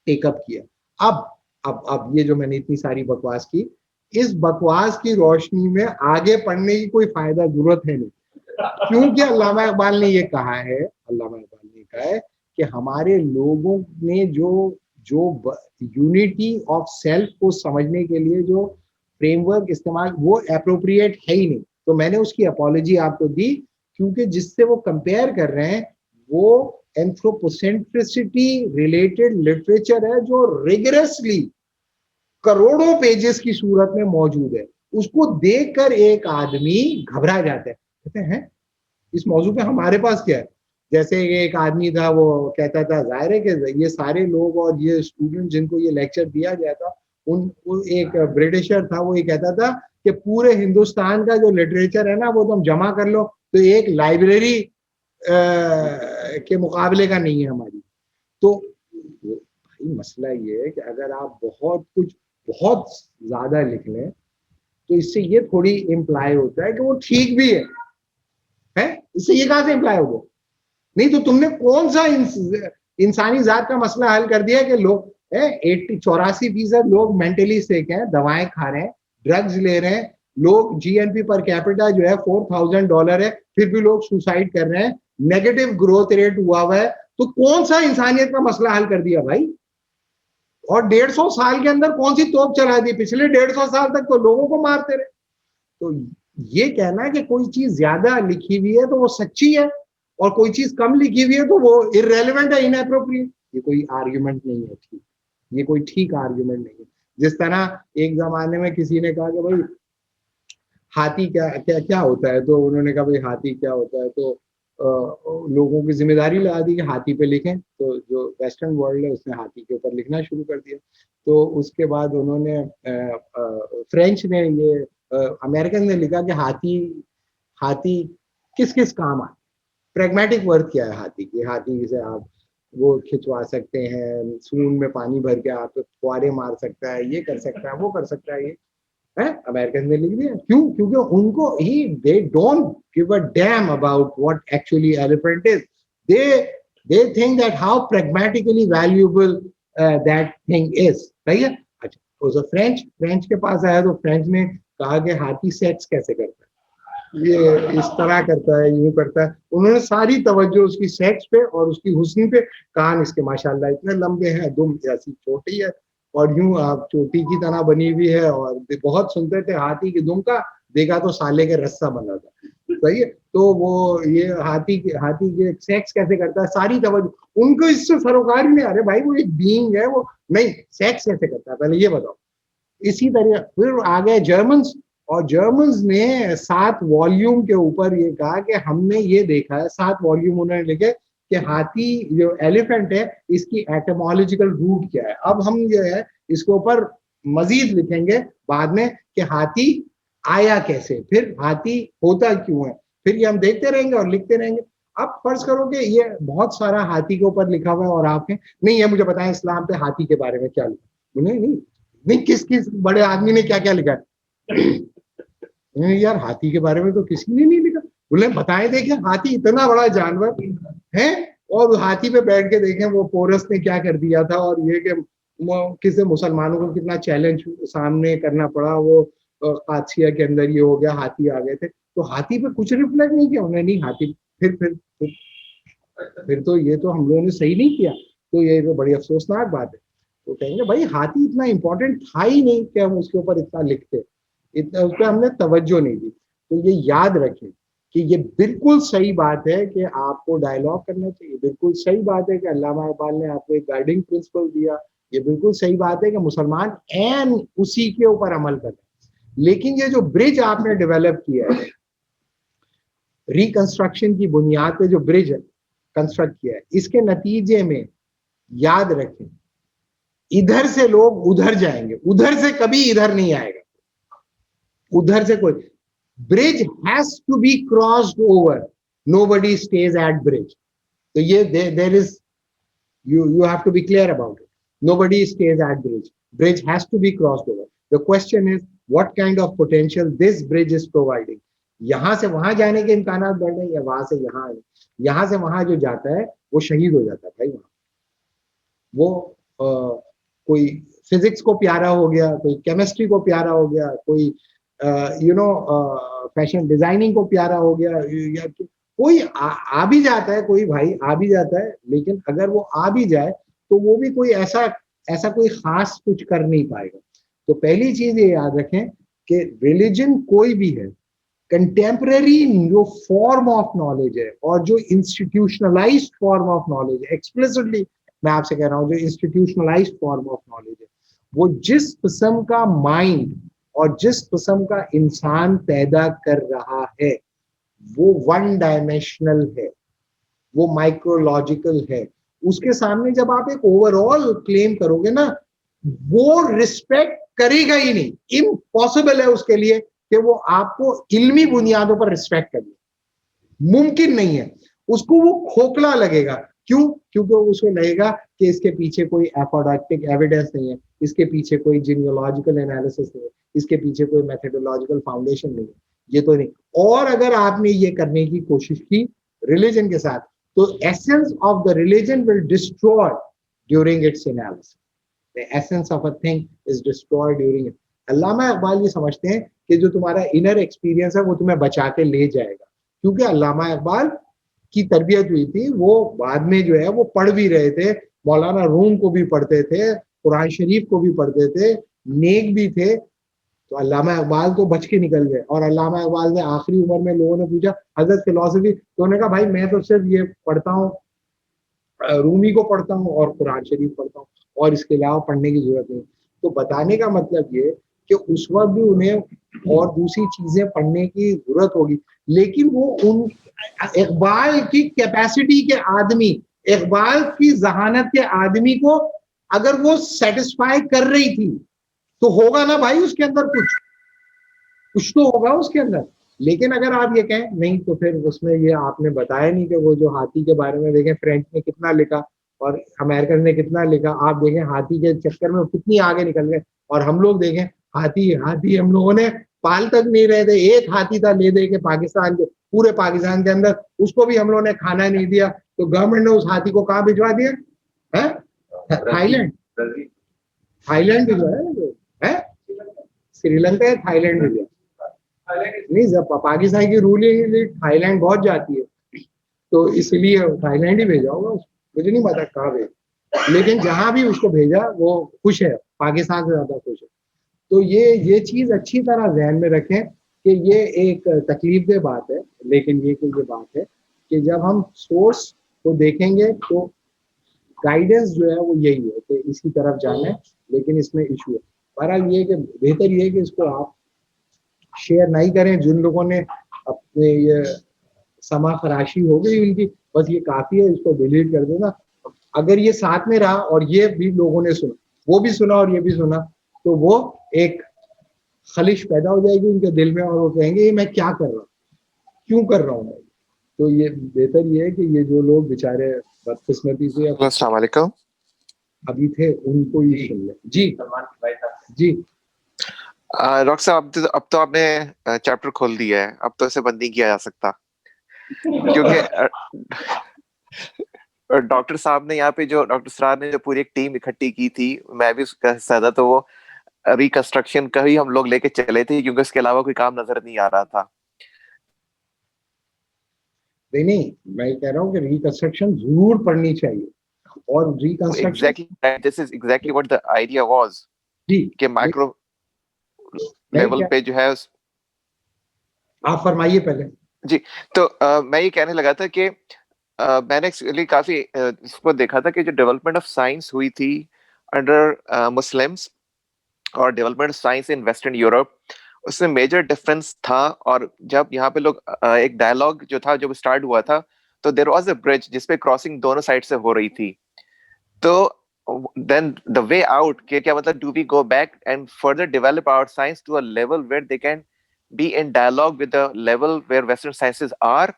टेकअप किया। अब ये जो मैंने इतनी सारी बकवास की, इस बकवास की रोशनी में आगे पढ़ने की कोई फायदा जरूरत है नहीं, क्योंकि अल्लामा इकबाल ने ये कहा है, अल्लामा इकबाल ने कहा है कि हमारे लोगों ने जो यूनिटी ऑफ सेल्फ को समझने के लिए जो फ्रेमवर्क इस्तेमाल, वो एप्रोप्रिएट है ही नहीं। तो मैंने उसकी अपॉलॉजी आपको दी, क्योंकि जिससे वो कंपेयर कर रहे हैं वो एंथ्रोपोसेंट्रिसिटी रिलेटेड लिटरेचर है जो रिगरसली करोड़ों पेजेस की सूरत में मौजूद है। उसको देखकर एक आदमी घबरा जाता है, कहते हैं इस मौजू पे हमारे पास क्या है। जैसे एक आदमी था, वो कहता था जाहिर है कि ये सारे लोग और ये स्टूडेंट जिनको ये लेक्चर दिया गया था, एक ब्रिटिशर था, वो ये कहता था कि पूरे हिंदुस्तान का जो लिटरेचर है ना वो तुम जमा कर लो तो एक लाइब्रेरी के मुकाबले का नहीं है हमारी। तो भाई मसला ये है कि अगर आप बहुत ज्यादा लिख लें तो इससे ये थोड़ी इम्प्लाई होता है कि वो ठीक भी है? इससे ये कहां से इम्प्लाई हो गया? नहीं तो तुमने कौन सा इंसानी जात का मसला हल कर दिया कि लोग 84% लोग मेंटली सिक हैं, दवाएं खा रहे हैं, ड्रग्स ले रहे हैं, लोग जीएनपी पर कैपिटा जो है $4,000 है, फिर भी लोग सुसाइड कर रहे हैं, नेगेटिव ग्रोथ रेट हुआ है। तो कौन सा इंसानियत का मसला हल कर दिया भाई? और 150 साल के अंदर कौन सी तोप चला दी? पिछले 150 साल तक तो लोगों को मारते रहे। तो ये कहना है कि कोई चीज ज्यादा लिखी हुई है तो वो सच्ची है और कोई चीज कम लिखी हुई है तो वो इररेलेवेंट है, इनएप्रोप्रिएट, ये कोई आर्ग्यूमेंट नहीं है ठीक, ये कोई ठीक आर्ग्यूमेंट नहीं है। जिस तरह एक जमाने में किसी ने कहा कि भाई हाथी क्या क्या क्या होता है, तो उन्होंने कहा भाई हाथी क्या होता है, तो लोगों की जिम्मेदारी लगा दी कि हाथी पे लिखें, तो जो वेस्टर्न वर्ल्ड है उसने हाथी के ऊपर लिखना शुरू कर दिया। तो उसके बाद उन्होंने फ्रेंच ने ये अमेरिकन ने लिखा कि हाथी हाथी किस किस काम आए, प्रेगमेटिक वर्थ क्या है हाथी की, हाथी से आप वो खिंचवा सकते हैं, सूंड में पानी भर के आप फुहारे मार सकता है, ये कर सकता है, वो कर सकता है, ये है अमेरिकन ने लिख दिया। क्यों? क्योंकि उनको ही they don't give a damn about what actually elephant is, they they think that how pragmatically valuable that thing is। सही है? अच्छा, तो फ्रेंच के पास आया तो फ्रेंच ने कहा कि हाथी सेक्स कैसे करता है, ये इस तरह करता है, यूं करता है। उन्होंने सारी तवज्जो उसकी सेक्स पे और उसकी हुस्न पे, कान इसके माशाल्लाह इतने लंबे हैं, दुम ऐसी छोटी है और यूं आप चोटी की तरह बनी हुई है, और बहुत सुनते थे हाथी की दुम का, देखा तो साले के रस्सा बना था। सही है? तो वो ये हाथी के सेक्स कैसे करता है, सारी तवज्जो उनको इससे सरोकार ही नहीं। अरे भाई वो एक बीइंग है, वो नहीं सेक्स कैसे करता है पहले ये बताओ। इसी तरह फिर आ गए जर्मन्स, और जर्मन्स ने 7 वॉल्यूम के ऊपर ये कहा कि हमने ये देखा है, 7 वॉल्यूम उन्होंने लिखे कि हाथी जो एलिफेंट है इसकी एटमोलॉजिकल रूट क्या है। अब हम जो है इसके ऊपर मजीद लिखेंगे बाद में कि हाथी आया कैसे, फिर हाथी होता क्यों है, फिर ये हम देखते रहेंगे और लिखते रहेंगे। अब फर्ज करो कि ये बहुत सारा हाथी के ऊपर लिखा हुआ है और आपने नहीं है मुझे बताएं इस्लाम पे हाथी के बारे में क्या लिखा। नहीं नहीं नहीं, किस किस बड़े आदमी ने क्या क्या लिखा है यार, हाथी के बारे में तो किसी ने नहीं लिखा। बोले बताए देखें, हाथी इतना बड़ा जानवर है और हाथी पे बैठ के देखें वो पोरस ने क्या कर दिया था, और ये कि किसी मुसलमानों को कितना चैलेंज सामने करना पड़ा। वो कादसिया के अंदर ये हो गया, हाथी आ गए थे, तो हाथी पे कुछ रिफ्लेक्ट नहीं किया उन्होंने। नहीं हाथी फिर तो ये तो हम लोगों ने सही नहीं किया, तो ये तो बड़ी अफसोसनाक बात है। तो कहेंगे भाई हाथी इतना इंपॉर्टेंट था ही नहीं कि हम उसके ऊपर इतना लिखते, इतना उस पर हमने तवज्जो नहीं दी। तो ये याद रखें कि ये बिल्कुल सही बात है कि आपको डायलॉग करना चाहिए, बिल्कुल सही बात है कि अल्लामा इकबाल ने आपको एक गाइडिंग प्रिंसिपल दिया, ये बिल्कुल सही बात है कि मुसलमान एन उसी के ऊपर अमल कर रहे हैं। लेकिन ये जो ब्रिज आपने डेवलप किया है, रिकंस्ट्रक्शन की बुनियाद पे जो ब्रिज कंस्ट्रक्ट किया है, इसके नतीजे में याद रखें इधर से लोग उधर जाएंगे, उधर से कभी इधर नहीं आएगा। उधर से कोई bridge has to be crossed over, nobody stage at bridge. तो ये there is you have to be clear about it. Nobody stays at bridge has to be crossed over. The question is what kind of potential this bridge is providing। यहां से वहां जाने के इम्कानात बढ़ रहे हैं या वहां से यहाँ आए, यहां से वहां जो जाता है वो शहीद हो जाता है भाई। वहां वो कोई फिजिक्स को प्यारा हो गया, कोई केमिस्ट्री को प्यारा हो गया, कोई फैशन डिजाइनिंग को प्यारा हो गया, या कोई आ भी जाता है, कोई भाई आ भी जाता है, लेकिन अगर वो आ भी जाए तो वो भी कोई ऐसा कोई खास कुछ कर नहीं पाएगा। तो पहली चीज ये याद रखें कि रिलीजन कोई भी है, कंटेम्पररी जो फॉर्म ऑफ नॉलेज है और जो इंस्टीट्यूशनलाइज्ड फॉर्म ऑफ नॉलेज है, एक्सप्लिसिटली मैं आपसे कह रहा हूं, जो इंस्टीट्यूशनलाइज्ड फॉर्म ऑफ नॉलेज है, वो जिस किस्म का माइंड और जिस किस्म का इंसान पैदा कर रहा है वो वन डायमेंशनल है, वो माइक्रोलॉजिकल है। उसके सामने जब आप एक ओवरऑल क्लेम करोगे ना, वो रिस्पेक्ट करेगा ही नहीं, इम्पॉसिबल है उसके लिए कि वो आपको इल्मी बुनियादों पर रिस्पेक्ट करे, मुमकिन नहीं है। उसको वो खोखला लगेगा। क्यों? क्योंकि उसको लगेगा कि इसके पीछे कोई एफोडेटिक एविडेंस नहीं है, इसके पीछे कोई जीनियोलॉजिकल एनालिसिस नहीं है, इसके पीछे कोई मेथोडोलॉजिकल फाउंडेशन नहीं है, ये तो नहीं। और अगर आपने ये करने की कोशिश की रिलीजन के साथ, तो essence of the religion will destroy during its analysis. The essence of a thing is destroyed during it. Allama Iqbal ये समझते हैं कि जो तुम्हारा इनर एक्सपीरियंस है वो तुम्हें बचा के ले जाएगा, क्योंकि अल्लामा इकबाल की तरबियत हुई थी, वो बाद में जो है वो पढ़ भी रहे थे, मौलाना रूम को भी पढ़ते थे, कुरान शरीफ को भी पढ़ते थे, नेक भी थे। तो अल्लामा इकबाल तो बच के निकल गए। और अल्लामा इकबाल ने आखिरी उम्र में लोगों ने पूछा हजरत फिलोसफी, तो उन्होंने कहा भाई मैं तो सिर्फ ये पढ़ता हूँ, रूमी को पढ़ता हूँ और कुरान शरीफ पढ़ता हूँ, और इसके अलावा पढ़ने की जरूरत नहीं। तो बताने का मतलब ये कि उस वक्त भी उन्हें और दूसरी चीजें पढ़ने की जरूरत होगी, लेकिन वो उन इकबाल की कैपेसिटी के आदमी, इकबाल की जहानत के आदमी को अगर वो सेटिस्फाई कर रही थी तो होगा ना भाई उसके अंदर कुछ तो होगा उसके अंदर। लेकिन अगर आप ये कहें नहीं, तो फिर उसमें ये आपने बताया नहीं कि वो जो हाथी के बारे में देखें फ्रेंच ने कितना लिखा और अमेरिकन ने कितना लिखा, आप देखें हाथी के चक्कर में कितनी आगे निकल गए। और हम लोग देखें हाथी हाथी हम लोगों ने पाल तक नहीं रहे थे, एक हाथी था ले दे के पाकिस्तान के, पूरे पाकिस्तान के अंदर, उसको भी हम लोगों ने खाना नहीं दिया, तो गवर्नमेंट ने उस हाथी को कहाँ भिजवा दिया है? थाईलैंड। थाईलैंड भिजवाया है, श्रीलंका या थाईलैंड भिजवा नहीं, जब पाकिस्तान की रूलिंग थाईलैंड बहुत जाती है, तो इसलिए थाईलैंड ही भेजा होगा उसको, मुझे नहीं पता कहाँ भेजा, लेकिन जहां भी उसको भेजा वो खुश है, पाकिस्तान से ज्यादा खुश है। तो ये चीज अच्छी तरह ध्यान में रखें कि ये एक तकलीफदेह बात है, लेकिन ये बात है कि जब हम सोर्स को देखेंगे तो गाइडेंस जो है वो यही है कि इसी तरफ जाना है, लेकिन इसमें इशू है। बहरहाल ये कि बेहतर ये है कि इसको आप शेयर नहीं करें। जिन लोगों ने अपने ये समा फराशी हो गई उनकी, बस ये काफी है, इसको डिलीट कर देना। अगर ये साथ में रहा और ये भी लोगों ने सुना, वो भी सुना और ये भी सुना, तो वो एक खलिश पैदा हो जाएगी उनके दिल में, और वो कहेंगे ये मैं क्या कर रहा हूँ, क्यों कर रहा हूँ मैं। तो ये बेहतर ये है कि ये जो लोग बेचारे बदकिस्मती से अस्सलाम वालेकुम अभी थे उनको ही सुन ले। जी जी डॉक्टर साहब, अब तो आपने चैप्टर खोल दिया है, अब तो इसे बंद नहीं किया जा सकता, क्योंकि डॉक्टर साहब ने यहाँ पे जो डॉक्टर सरार ने जो पूरी एक टीम इकट्ठी की थी, मैं भी उसका हिस्सा था, तो वो रिकंस्ट्रक्शन का ही हम लोग लेके चले थे, क्योंकि उसके अलावा कोई काम नजर नहीं आ रहा था। नहीं, मैं कह रहा हूँ कि रिकंस्ट्रक्शन जरूर पढ़नी चाहिए, और reconstruction exactly this is exactly what the idea was कि माइक्रो लेवल पे जो है आप फरमाइए पहले। जी। तो मैं ये कहने लगा था कि मैंने एक्चुअली काफी इसको देखा था कि जो डेवलपमेंट ऑफ साइंस हुई थी अंडर मुस्लिम्स और development of science in western Europe, उसमें मेजर डिफरेंस था। और जब यहाँ पे लोग एक डायलॉग जो था जब स्टार्ट हुआ था, तो देयर वाज अ ब्रिज जिसपे क्रॉसिंग दोनों साइड से हो रही थी। तो देन द वे आउट के क्या मतलब, do we go back and further develop our science to a level where they can be in dialogue with the level where western sciences are,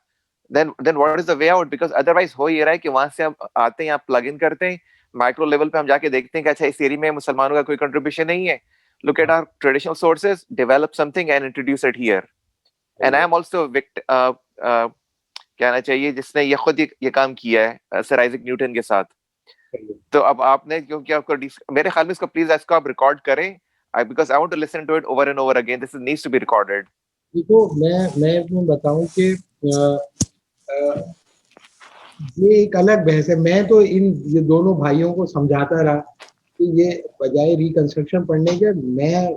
then what is the way out? Because otherwise हो ये रहा है कि वहां से हम आते हैं, यहाँ प्लग इन करते हैं, माइक्रो लेवल पे हम जाके देखते हैं कि अच्छा इस एरिया में मुसलमानों का कोई कंट्रीब्यूशन नहीं है, look at our traditional sources, develop something and introduce it here. And I am also कहना चाहिए जिसने ये खुद ये काम किया है सर आइजैक न्यूटन के साथ। तो अब आपने, क्योंकि आपको मेरे ख्याल में इसको प्लीज इसको आप रिकॉर्ड करें, because I want to listen to it over and over again. This needs to be recorded. देखो मैं बताऊं कि ये एक अलग बहस है। मैं तो ये दोनों भाइयों को समझाता रहा कि ये बजाय रिकंस्ट्रक्शन पढ़ने के, मैं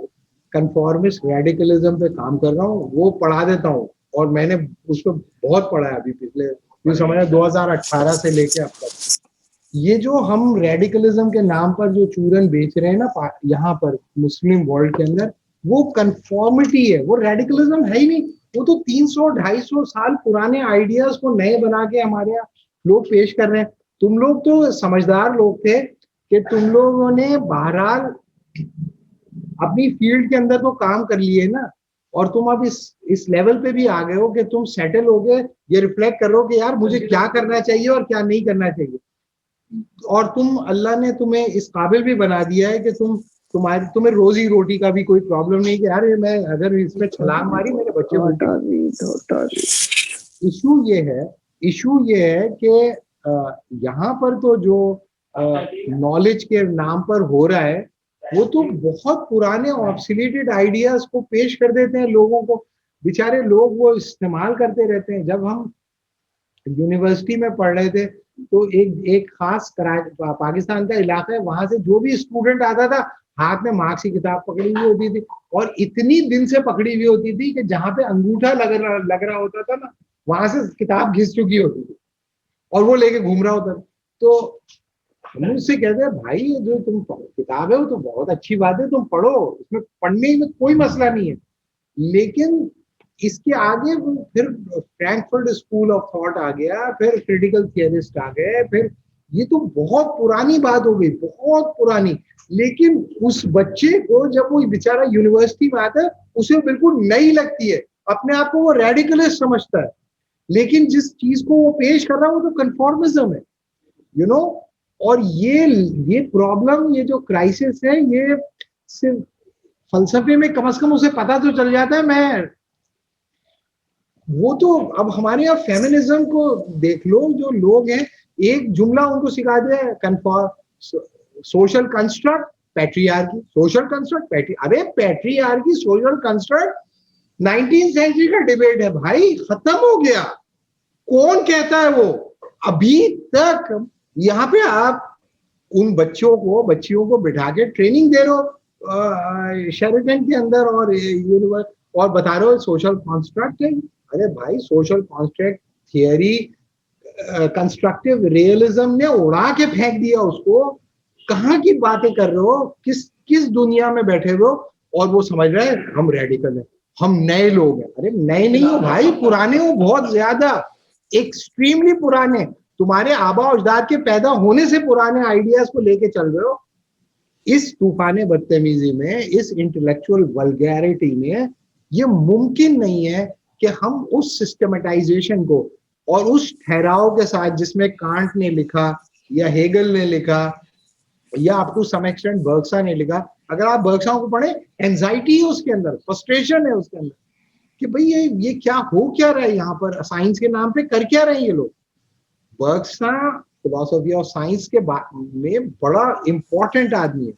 कंफॉर्मिस्ट रेडिकलिज्म पे काम कर रहा हूँ, वो पढ़ा देता हूँ। और मैंने उस पर बहुत पढ़ा है अभी पिछले समझ 2018 से लेके अब तक। ये जो हम रेडिकलिज्म के नाम पर जो चूरन बेच रहे हैं ना यहाँ पर मुस्लिम वर्ल्ड के अंदर, वो कंफॉर्मिटी है, वो रेडिकलिज्म है ही नहीं। वो तो 300-250 साल पुराने आइडियाज को नए बना के हमारे यहाँ लोग पेश कर रहे हैं। तुम लोग तो समझदार लोग थे कि तुम लोगों ने बहरहाल अपनी फील्ड के अंदर तो काम कर लिए ना, और तुम अब इस लेवल पे भी आ गए हो कि तुम सेटल हो गए, ये रिफ्लेक्ट कर रहे हो कि यार मुझे क्या करना चाहिए और क्या नहीं करना चाहिए, और तुम, अल्लाह ने तुम्हें इस काबिल भी बना दिया है कि तुम्हें रोजी रोटी का भी कोई प्रॉब्लम नहीं कि यार मैं अगर इसमें छलांग मारी मेरे बच्चे को। इशू ये है कि यहाँ पर तो जो नॉलेज के नाम पर हो रहा है वो तो बहुत पुराने ऑब्सोलेटेड आइडियाज को पेश कर देते हैं लोगों को, बेचारे लोग वो इस्तेमाल करते रहते हैं। जब हम यूनिवर्सिटी में पढ़ रहे थे तो एक खास पाकिस्तान का इलाका है, वहां से जो भी स्टूडेंट आता था हाथ में मार्क्स की किताब पकड़ी हुई होती थी, और इतनी दिन से पकड़ी हुई होती थी कि जहां पे अंगूठा लग रहा होता था ना, वहां से किताब घिस चुकी होती थी और वो लेके घूम रहा होता था। तो हम उससे कहते हैं भाई ये जो तुम किताब है वो तो बहुत अच्छी बात है, तुम पढ़ो, इसमें पढ़ने में कोई मसला नहीं है, लेकिन इसके आगे फिर फ्रैंकफर्ट स्कूल ऑफ थॉट आ गया, फिर क्रिटिकल थियरिस्ट आ गए, फिर ये तो बहुत पुरानी बात हो गई, बहुत पुरानी। लेकिन उस बच्चे को जब वो बेचारा यूनिवर्सिटी में आता है उसे बिल्कुल नई लगती है, अपने आप को वो रेडिकलिस्ट समझता है, लेकिन जिस चीज को वो पेश कर रहा है वो तो कन्फॉर्मिज्म है, यू नो। और ये प्रॉब्लम, ये जो क्राइसिस है, ये सिर्फ फलसफे में कम से कम उसे पता तो चल जाता है। मैं वो तो अब हमारे यहाँ फेमिनिज्म को देख लो, जो लोग हैं एक जुमला उनको सिखा दिया, conform social construct patriarchy, social construct अरे patriarchy social construct 19th century का डिबेट है भाई, खत्म हो गया। कौन कहता है वो अभी तक? यहाँ पे आप उन बच्चियों को बिठा के ट्रेनिंग दे रहे हो शेरिटन के अंदर और बता रहे हो सोशल कॉन्स्ट्रक्ट है। अरे भाई social construct theory constructive realism ने उड़ा के फेंक दिया उसको। कहाँ की बातें कर रहे हो? किस दुनिया में बैठे हो? और वो समझ रहे हैं हम रेडिकल हैं, हम नए लोग हैं। अरे नए नहीं हो भाई, पुराने हो, बहुत ज्यादा, एक्सट्रीमली पुराने। तुम्हारे आबा अजदाद के पैदा होने से पुराने आइडियाज को लेके चल रहे हो। इस तूफाने बदतमीजी में, इस इंटेलेक्चुअल वल्गैरिटी में ये मुमकिन नहीं है कि हम उस सिस्टमेटाइजेशन को और उस ठहराव के साथ जिसमें कांट ने लिखा या हेगल ने लिखा या अप टू सम एक्सटेंट बर्गसा ने लिखा, अगर आप बर्गसा को पढ़े, एंजाइटी है उसके अंदर, फ्रस्ट्रेशन है उसके अंदर कि भाई ये क्या हो क्या रहा है यहाँ पर, साइंस के नाम पे कर क्या रहे हैं ये लोग। बर्गसा फिलॉसफी ऑफ साइंस के में बड़ा इंपॉर्टेंट आदमी है।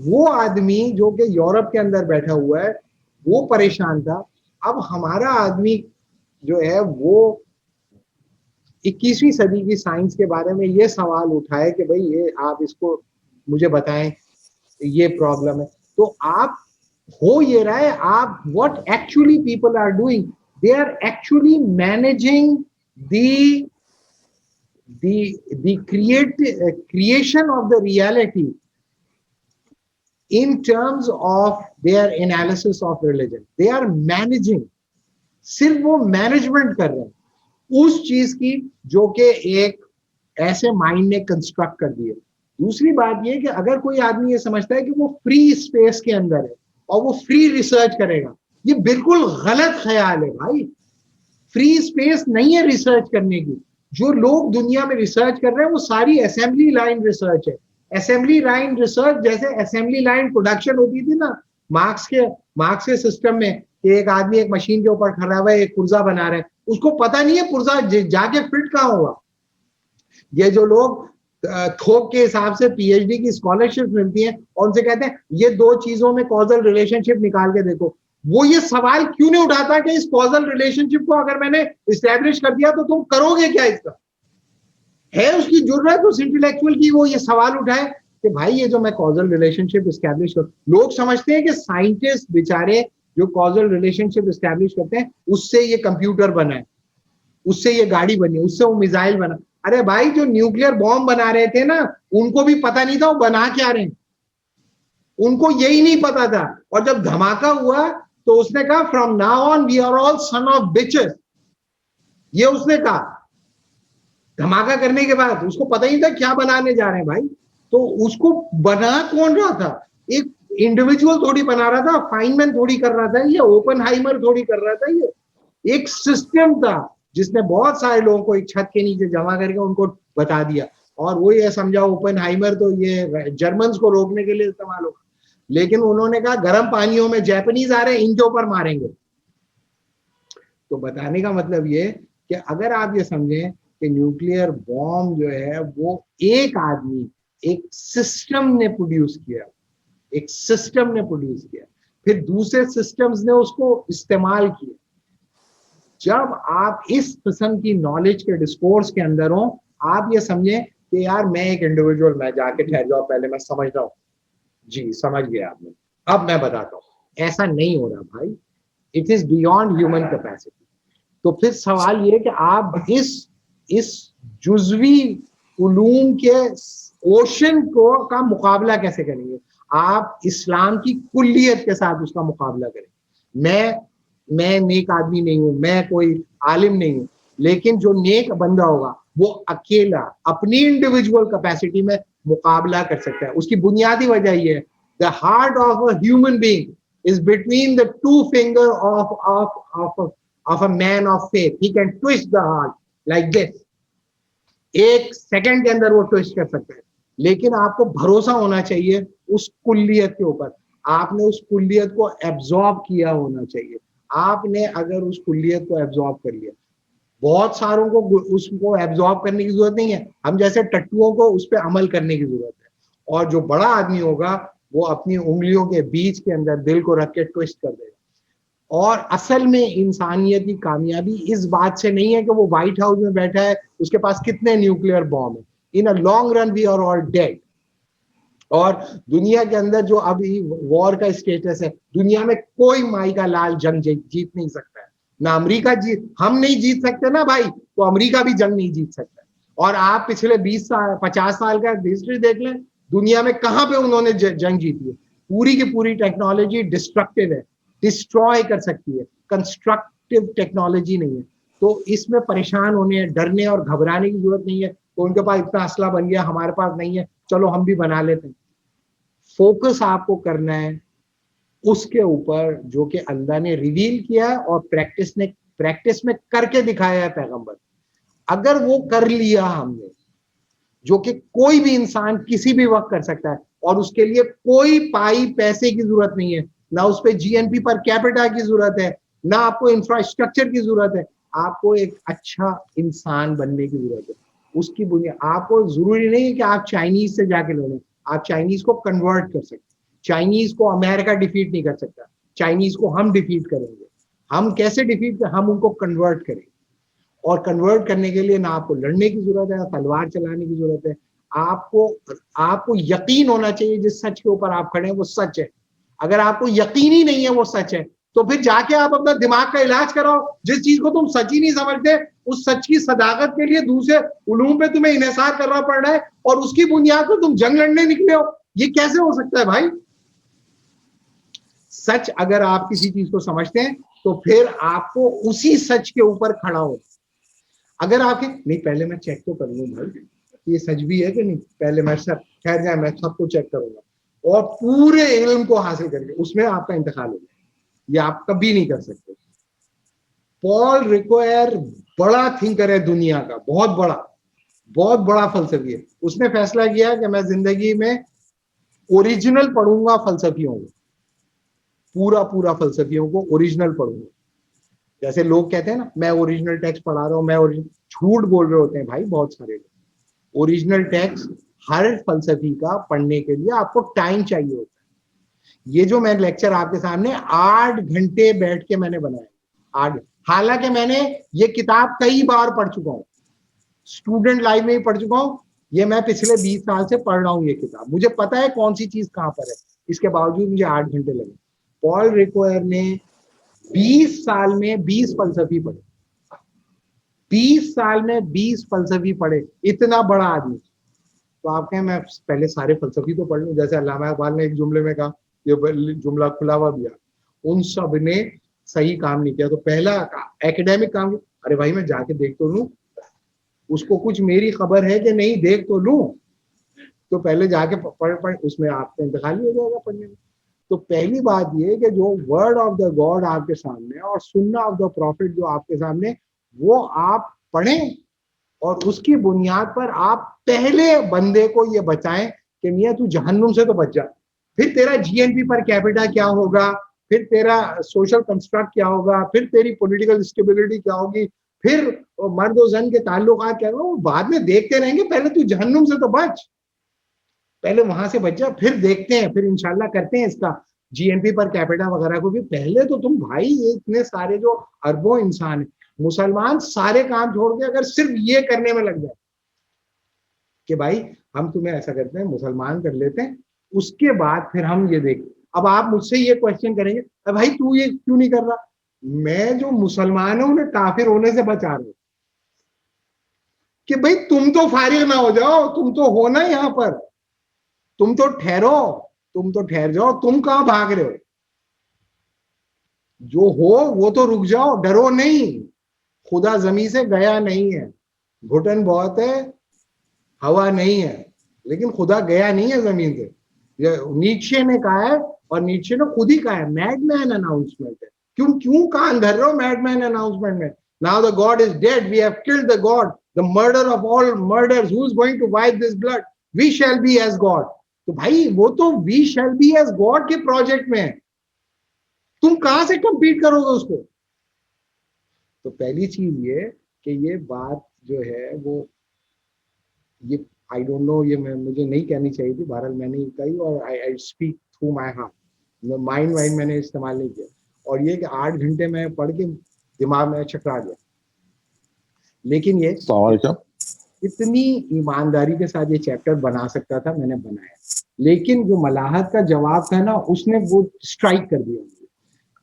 वो आदमी जो कि यूरोप के अंदर बैठा हुआ है वो परेशान था। अब हमारा आदमी जो है वो 21वीं सदी की साइंस के बारे में ये सवाल उठाए कि भाई ये आप इसको मुझे बताएं, ये प्रॉब्लम है। तो आप हो ये रहा है, आप what actually people are doing, they are actually managing the creation of the reality in terms of their analysis of religion. They are managing, सिर्फ वो मैनेजमेंट कर रहे हैं उस चीज की जो कि एक ऐसे माइंड ने कंस्ट्रक्ट कर दी है। दूसरी बात ये कि अगर कोई आदमी ये समझता है कि वो फ्री स्पेस के अंदर है और वो फ्री रिसर्च करेगा, ये बिल्कुल गलत ख्याल है भाई। फ्री स्पेस नहीं है रिसर्च करने की। जो लोग दुनिया में रिसर्च कर रहे हैं वो सारी असेंबली लाइन रिसर्च है। असेंबली लाइन रिसर्च जैसे असेंबली लाइन प्रोडक्शन होती थी ना मार्क्स के सिस्टम में, कि एक आदमी एक मशीन के ऊपर खड़ा हुआ है, एक पुर्जा बना रहा है, उसको पता नहीं है पुर्जा जाके फिट कहाँ होगा। ये जो लोग थोक के हिसाब से पीएचडी की स्कॉलरशिप मिलती है और उनसे कहते हैं ये दो चीजों में कॉजल रिलेशनशिप निकाल के देखो, वो ये सवाल क्यों नहीं उठाता कि इस कॉजल रिलेशनशिप को अगर मैंने इस्टेब्लिश कर दिया तो तुम करोगे क्या? इसका है उसकी जरूरत उस इंटेलेक्चुअल की, वो ये सवाल उठाए कि भाई ये जो मैं कॉजल रिलेशनशिप इस्टेब्लिश कर, लोग समझते हैं कि साइंटिस्ट बेचारे जो कॉजल रिलेशनशिप इस्टेब्लिश करते हैं उससे ये कंप्यूटर बना है, उससे ये गाड़ी बनी, उससे वो मिसाइल बना। अरे भाई जो न्यूक्लियर बॉम्ब बना रहे थे ना, उनको भी पता नहीं था वो बना क्या रहे हैं, उनको यही नहीं पता था। और जब धमाका हुआ तो उसने कहा from now on we are all son of bitches, ये उसने कहा धमाका करने के बाद। उसको पता ही था क्या बनाने जा रहे हैं भाई। तो उसको बना कौन रहा था? इंडिविजुअल थोड़ी बना रहा था, फाइनमैन थोड़ी कर रहा था, ये ओपनहाइमर थोड़ी कर रहा था, ये एक सिस्टम था जिसने बहुत सारे लोगों को एक छत के नीचे जमा करके उनको बता दिया, और वो ये समझा ओपनहाइमर तो ये जर्मन्स को रोकने के लिए इस्तेमाल होगा, लेकिन उन्होंने कहा गर्म पानियों में जैपनीज आ रहे हैं, इनके ऊपर मारेंगे। तो बताने का मतलब ये कि अगर आप ये समझें कि न्यूक्लियर बॉम्ब जो है वो एक आदमी, एक सिस्टम ने प्रोड्यूस किया, एक सिस्टम ने प्रोड्यूस किया, फिर दूसरे सिस्टम्स ने उसको इस्तेमाल किया। जब आप इस किस्म की नॉलेज के डिस्कोर्स के अंदर हो, आप ये समझें कि यार मैं एक इंडिविजुअल, मैं जाके ठहर जाओ, पहले मैं समझ रहा हूँ, जी समझ गया आपने, अब मैं बताता हूँ। ऐसा नहीं हो रहा भाई, it is beyond human capacity. तो फिर सवाल ये कि आप इस जुज़वी उलूम के ओशन को का मुकाबला कैसे करेंगे? आप इस्लाम की कुल्लियत के साथ उसका मुकाबला करें। मैं नेक आदमी नहीं हूं, मैं कोई आलिम नहीं हूं, लेकिन जो नेक बंदा होगा वो अकेला अपनी इंडिविजुअल कैपेसिटी में मुकाबला कर सकता है। उसकी बुनियादी वजह ये है, the heart of a human being is between the two finger of a man of faith. He can twist the heart like this. एक सेकंड के अंदर वो ट्विस्ट कर सकता है, लेकिन आपको भरोसा होना चाहिए उस कुल्लियत के ऊपर। आपने उस कुल्लियत को एब्जॉर्ब किया होना चाहिए। आपने अगर उस कुल्लियत को एब्जॉर्ब कर लिया, बहुत सारों को उसको एब्जॉर्ब करने की जरूरत नहीं है, हम जैसे टट्टुओं को उस पर अमल करने की जरूरत है। और जो बड़ा आदमी होगा वो अपनी उंगलियों के बीच के अंदर दिल को रख के ट्विस्ट कर देगा। और असल में इंसानियत की कामयाबी इस बात से नहीं है कि वो व्हाइट हाउस में बैठा है, उसके पास कितने न्यूक्लियर बॉम्ब है। In a long run we are all dead. और दुनिया के अंदर जो अभी वॉर का स्टेटस है, दुनिया में कोई माई का लाल जंग जीत नहीं सकता है ना। अमेरिका हम नहीं जीत सकते ना भाई, तो अमेरिका भी जंग नहीं जीत सकता। और आप पिछले 20 साल 50 साल का हिस्ट्री देख लें, दुनिया में कहां पे उन्होंने जंग जीती है। पूरी की पूरी टेक्नोलॉजी डिस्ट्रक्टिव है, डिस्ट्रॉय कर सकती है, कंस्ट्रक्टिव टेक्नोलॉजी नहीं है। तो इसमें परेशान होने, डरने और घबराने की जरूरत नहीं है। तो उनके पास इतना असला बन गया, हमारे पास नहीं है, चलो हम भी बना लेते हैं। फोकस आपको करना है उसके ऊपर जो कि अल्लाह ने रिवील किया है और प्रैक्टिस में करके दिखाया है पैगंबर। अगर वो कर लिया हमने, जो कि कोई भी इंसान किसी भी वक्त कर सकता है, और उसके लिए कोई पाई पैसे की जरूरत नहीं है, ना उस पर जीएनपी पर कैपिटा की जरूरत है, ना आपको इंफ्रास्ट्रक्चर की जरूरत है। आपको एक अच्छा इंसान बनने की जरूरत है। उसकी बुनियाद, आपको जरूरी नहीं है कि आप चाइनीज से जाके ले लें, आप चाइनीज को कन्वर्ट कर सकते। चाइनीज को अमेरिका डिफीट नहीं कर सकता, चाइनीज को हम डिफीट करेंगे। हम कैसे डिफीट कर, हम उनको कन्वर्ट करेंगे। और कन्वर्ट करने के लिए ना आपको लड़ने की जरूरत है, ना तलवार चलाने की जरूरत है। आपको यकीन होना चाहिए जिस सच के ऊपर आप खड़े हैं वो सच है। अगर आपको यकीन ही नहीं है वो सच है, तो फिर जाके आप अपना दिमाग का इलाज कराओ। जिस चीज को तुम सच ही नहीं समझते, उस सच की सदाकत के लिए दूसरे उलूम पे तुम्हें इन्हिसार करना पड़ रहा है, और उसकी बुनियाद पर तुम जंग लड़ने निकले हो। ये कैसे हो सकता है भाई? सच अगर आप किसी चीज को समझते हैं तो फिर आपको उसी सच के ऊपर खड़ा हो। अगर आपके नहीं, पहले मैं चेक तो कर लूं भाई ये सच भी है कि नहीं, पहले मैं सब ठहर जाए, मैं सबको चेक करूंगा, और पूरे इल्म को हासिल करके उसमें आपका इंतकाल होगा। ये आप कभी नहीं कर सकते। पॉल रिक्वायर बड़ा थिंकर है दुनिया का, बहुत बड़ा फलसफी है। उसने फैसला किया कि मैं जिंदगी में ओरिजिनल पढ़ूंगा फलसफियों को, पूरा फलसफियों को ओरिजिनल पढ़ूंगा। जैसे लोग कहते हैं ना मैं ओरिजिनल टेक्स्ट पढ़ा रहा हूं, मैं झूठ बोल रहे होते हैं भाई बहुत सारे लोग। ओरिजिनल टेक्स्ट हर फलसफी का पढ़ने के लिए आपको टाइम चाहिए होता है। ये जो मैं लेक्चर आपके सामने 8 घंटे बैठ के मैंने बनाया, 8। हालांकि मैंने ये किताब कई बार पढ़ चुका हूँ, स्टूडेंट लाइफ में ही पढ़ चुका हूँ। ये मैं पिछले 20 साल से पढ़ रहा हूँ ये किताब, मुझे पता है कौन सी चीज कहाँ पर है। इसके बावजूद मुझे 8 घंटे लगे। पॉल रिक्वायर ने 20 साल में 20 फलसफी पढ़े, 20 साल में 20 फलसफी पढ़े। इतना बड़ा आदमी। तो आप कहें मैं पहले सारे फलसफी तो पढ़ लूं, जैसे अल्लामा इकबाल ने एक जुमले में कहा, ये जुमला खुला हुआ दिया, उन सब ने सही काम नहीं किया। तो पहला एकेडमिक काम, अरे भाई मैं जाके देख तो लूं, उसको कुछ मेरी खबर है कि नहीं, देख तो लूं। तो पहले जाके पढ़ उसमें आपका इंतकाल ही हो जाएगा पढ़ने में। तो पहली बात ये कि जो वर्ड ऑफ द गॉड आपके सामने और सुन्ना ऑफ द प्रॉफिट जो आपके सामने, वो आप पढ़ें और उसकी बुनियाद पर आप पहले बंदे को ये बताएं कि मियां तू जहन्नुम से तो बच जा। फिर तेरा जीएनपी पर कैपिटा क्या होगा, फिर तेरा सोशल कंस्ट्रक्ट क्या होगा, फिर तेरी पॉलिटिकल स्टेबिलिटी क्या होगी, फिर मर्द और जन के ताल्लुकात क्या होगा, वो बाद में देखते रहेंगे। पहले तू जहन्नुम से तो बच, पहले वहां से बच जा, फिर देखते हैं, फिर इंशाल्लाह करते हैं इसका जीएनपी पर कैपिटा वगैरह को भी। पहले तो तुम भाई ये इतने सारे जो अरबों इंसान है, मुसलमान सारे काम छोड़ के अगर सिर्फ ये करने में लग जाए कि भाई हम तुम्हें ऐसा करते हैं, मुसलमान कर लेते हैं, उसके बाद फिर हम ये देखें। अब आप मुझसे ये क्वेश्चन करेंगे, भाई तू ये क्यों नहीं कर रहा? मैं जो मुसलमान है उन्हें काफिर होने से बचा रहा हूं कि भाई तुम तो फारिग ना हो जाओ, तुम तो हो ना यहां पर, तुम तो ठहरो, तुम तो ठहर जाओ, तुम कहां भाग रहे हो? जो हो वो तो रुक जाओ, डरो नहीं। खुदा जमीन से गया नहीं है, घुटन बहुत है, हवा नहीं है, लेकिन खुदा गया नहीं है जमीन से। नीचे ने कहा है, और नीचे ने खुद ही कहा है, मैडमैन अनाउंसमेंट है। क्यों क्यों कान धर रहे हो मैडमैन अनाउंसमेंट में? Now the god is dead, we have killed the god, the murder of all murders, who is going to wipe this blood, we shall be as god. तो भाई वो तो we shall be as god के project में है, तुम कहां से कंपीट करोगे उसको? तो पहली चीज ये कि ये बात जो है वो, ये आई डोंट नो, ये मुझे नहीं कहनी चाहिए थी, बहरहाल मैंने कही, और I speak through my heart, mind मैंने इस्तेमाल नहीं किया। और ये कि 8 घंटे में पढ़ के दिमाग में चकरा गया। लेकिन ये इतनी ईमानदारी के साथ ये चैप्टर बना सकता था, मैंने बनाया। लेकिन जो मलाहत का जवाब था ना, उसने वो स्ट्राइक कर दिया मुझे।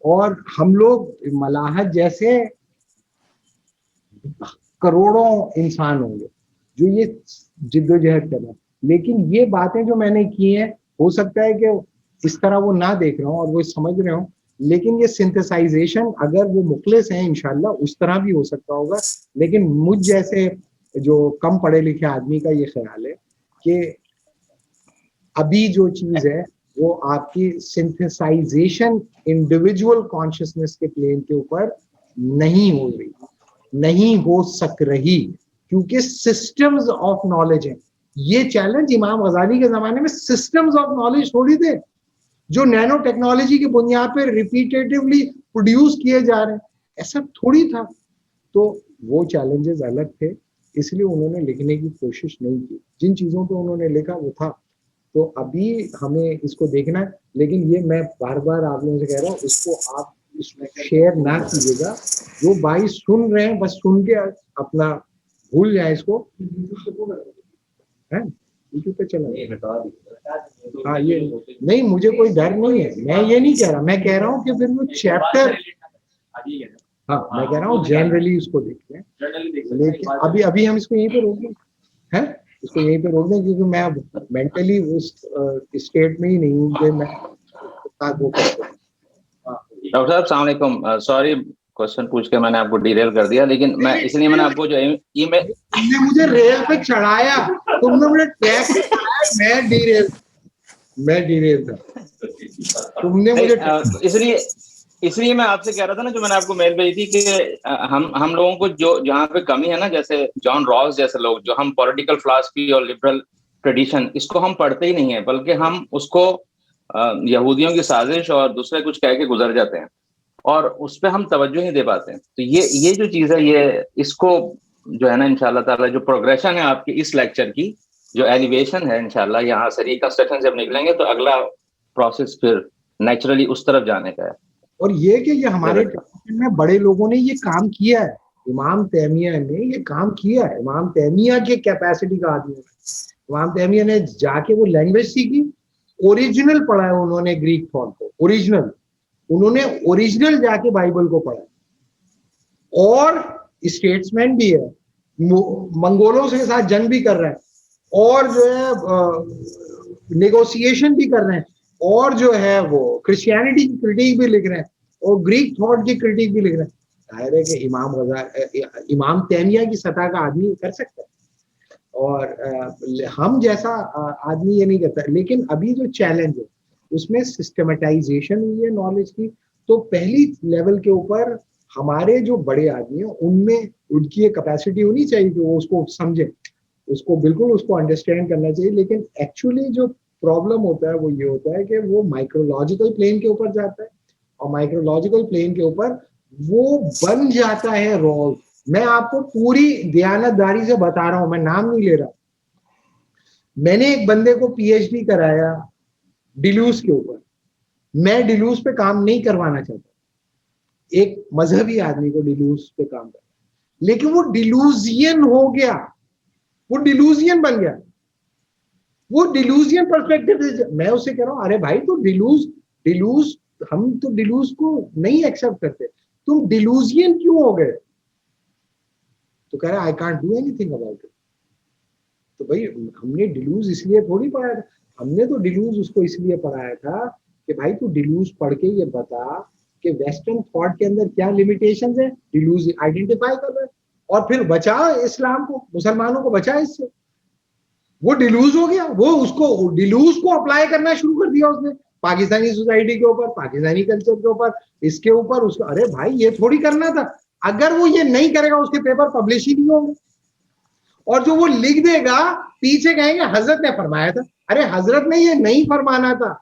और हम लोग मलाहत जैसे करोड़ों इंसान होंगे जो ये जिद्दोजहद कर रहे हैं, लेकिन ये बातें जो मैंने की हैं, हो सकता है कि इस तरह वो ना देख रहे हो और वो समझ रहे हो, लेकिन ये सिंथेसाइजेशन अगर वो मुखलिस हैं इंशाल्लाह उस तरह भी हो सकता होगा। लेकिन मुझ जैसे जो कम पढ़े लिखे आदमी का ये ख्याल है कि अभी जो चीज है वो आपकी सिंथेसाइजेशन इंडिविजुअल कॉन्शियसनेस के प्लेन के ऊपर नहीं हो रही, नहीं हो सक रही, क्योंकि सिस्टम्स ऑफ नॉलेज है। ये चैलेंज इमाम गजाली के जमाने में सिस्टम्स ऑफ नॉलेज थोड़ी थे जो नैनो टेक्नोलॉजी की बुनियाद पर रिपीटेटिवली प्रोड्यूस किए जा रहे हैं, ऐसा थोड़ी था। तो वो चैलेंजेस अलग थे, इसलिए उन्होंने लिखने की कोशिश नहीं की। जिन चीजों को उन्होंने लिखा वो था। तो अभी हमें इसको देखना है, लेकिन ये मैं बार बार आप लोगों से कह रहा हूँ, इसको आप इसमें शेयर ना कीजिएगा। जो भाई सुन रहे हैं बस सुन के अपना भूल जाए इसको, है यूट्यूब पे चला। हाँ ये नहीं, मुझे कोई डर नहीं है, मैं ये नहीं कह रहा, मैं कह रहा हूँ कि फिर वो चैप्टर, हाँ मैं कह रहा हूँ जनरली उसको देख लें। लेकिन अभी अभी हम इसको यहीं पे रोक दें, है इसको यहीं पे रोक दें, क्योंकि मैं मेंटली उस स्टेट में ही नहीं हूँ कि मैं वो कर सकूं। डॉक्टर साहब अस्सलाम वालेकुम, सॉरी क्वेश्चन पूछ के मैंने आपको डिरेल कर दिया, लेकिन मैं इसलिए मैंने आपको जो ईमेल, तुमने मुझे रेल पे चढ़ाया, तुमने मुझे ट्रैक पे चढ़ाया, मैं डिरेल था, तुमने मुझे इसलिए मैं आपसे कह रहा था ना, जो मैंने आपको मेल भेजी थी कि हम लोगों को जो जहाँ पे कमी है ना, जैसे जॉन रॉस जैसे लोग, जो हम पॉलिटिकल फिलॉसफी और लिबरल ट्रेडिशन इसको हम पढ़ते ही नहीं है, बल्कि हम उसको यहूदियों की साजिश और दूसरे कुछ कह के गुजर जाते हैं और उस पर हम तवज्जो नहीं दे पाते हैं। तो ये जो चीज़ है, ये इसको जो है ना इंशाल्लाह ताला जो प्रोग्रेशन है आपकी इस लेक्चर की, जो एलिवेशन है इंशाल्लाह, यहाँ से रिकंस्ट्रक्शन जब निकलेंगे तो अगला प्रोसेस फिर नेचुरली उस तरफ जाने का है। और ये कि ये हमारे ट्रेडिशन में बड़े लोगों ने ये काम किया है, इमाम तैमिया ने ये काम किया है, इमाम तैमिया के कैपेसिटी का आदमी है। इमाम तैमिया ने जाके वो लैंग्वेज सीखी, ओरिजिनल पढ़ा है उन्होंने ग्रीक थॉट को, ओरिजिनल, उन्होंने ओरिजिनल जाके बाइबल को पढ़ा। और स्टेट्समैन भी है, मंगोलों के साथ जंग भी कर रहा है, और जो है नेगोशिएशन भी कर रहे हैं, और जो है वो क्रिश्चियनिटी की क्रिटिक भी लिख रहे हैं, और ग्रीक थॉट की क्रिटिक भी लिख रहे हैं। जाहिर है कि इमाम तैमिया की सतह का आदमी कर सकता है, और हम जैसा आदमी ये नहीं करता। लेकिन अभी जो चैलेंज है, उसमें सिस्टमेटाइजेशन हुई है नॉलेज की। तो पहली लेवल के ऊपर हमारे जो बड़े आदमी हैं उनमें उनकी ये कैपेसिटी होनी चाहिए कि वो उसको समझे, उसको बिल्कुल उसको अंडरस्टैंड करना चाहिए। लेकिन एक्चुअली जो प्रॉब्लम होता है वो ये होता है कि वो माइक्रोलॉजिकल प्लेन के ऊपर जाता है, और माइक्रोलॉजिकल प्लेन के ऊपर वो बन जाता है रोल। मैं आपको पूरी दयानतदारी से बता रहा हूं, मैं नाम नहीं ले रहा। मैंने एक बंदे को पीएचडी कराया डिलूज के ऊपर, मैं डिलूज पे काम नहीं करवाना चाहता, एक मजहबी आदमी को डिलूज पे काम करना, लेकिन वो डिलूजियन हो गया, वो डिलूजियन बन गया, वो डिलूजियन पर्सपेक्टिव। मैं उसे कह रहा हूं अरे भाई तो डिलूज डिलूज हम तो डिलूज को नहीं एक्सेप्ट करते, तुम डिलूजियन क्यों हो गए? तो कह रहा है I can't do anything about it. तो भाई हमने डिलूज इसलिए थोड़ी पढ़ाया था, हमने तो डिलूज उसको इसलिए पढ़ाया था कि भाई तू डिलूज पढ़ के ये बता कि वेस्टर्न थॉट के अंदर क्या लिमिटेशंस है, डिलूज आइडेंटिफाई कर रहा है और फिर बचा इस्लाम को, मुसलमानों को बचा इससे। वो डिलूज हो गया, वो उसको डिलूज को अप्लाई करना शुरू कर दिया उसने पाकिस्तानी सोसाइटी के ऊपर, पाकिस्तानी कल्चर के ऊपर, इसके ऊपर उसका। अरे भाई ये थोड़ी करना था, अगर वो ये नहीं करेगा उसके पेपर पब्लिश ही नहीं होंगे, और जो वो लिख देगा पीछे कहेंगे हजरत ने फरमाया था। अरे हजरत ने ये नहीं फरमाना था,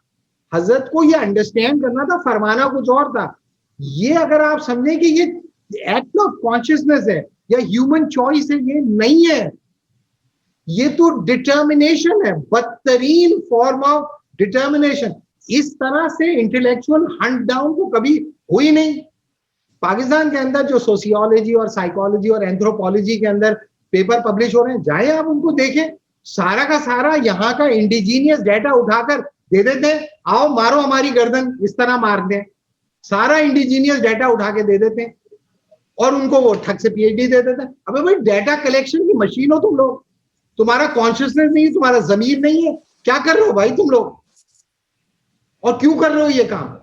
हजरत को ये अंडरस्टैंड करना था, फरमाना कुछ और था। ये अगर आप समझें कि ये एक्ट ऑफ कॉन्शियसनेस है या ह्यूमन चॉइस है, ये नहीं है, ये तो डिटर्मिनेशन है, बदतरीन फॉर्म ऑफ डिटर्मिनेशन। इस तरह से इंटेलेक्चुअल हंट डाउन तो कभी हुई नहीं। पाकिस्तान के अंदर जो सोशियोलॉजी और साइकोलॉजी और एंथ्रोपोलॉजी के अंदर पेपर पब्लिश हो रहे हैं, जाए आप उनको देखें, सारा का सारा यहाँ का इंडिजीनियस डाटा उठाकर दे देते हैं, आओ मारो हमारी गर्दन, इस तरह मार दें, सारा इंडिजीनियस डाटा उठा के दे देते हैं और उनको वो ठग से पीएचडी दे देते हैं। अबे भाई डाटा कलेक्शन की मशीन हो तुम लोग, तुम्हारा कॉन्शियसनेस नहीं है, तुम्हारा जमीर नहीं है, क्या कर रहे हो भाई तुम लोग, और क्यों कर रहे हो ये काम?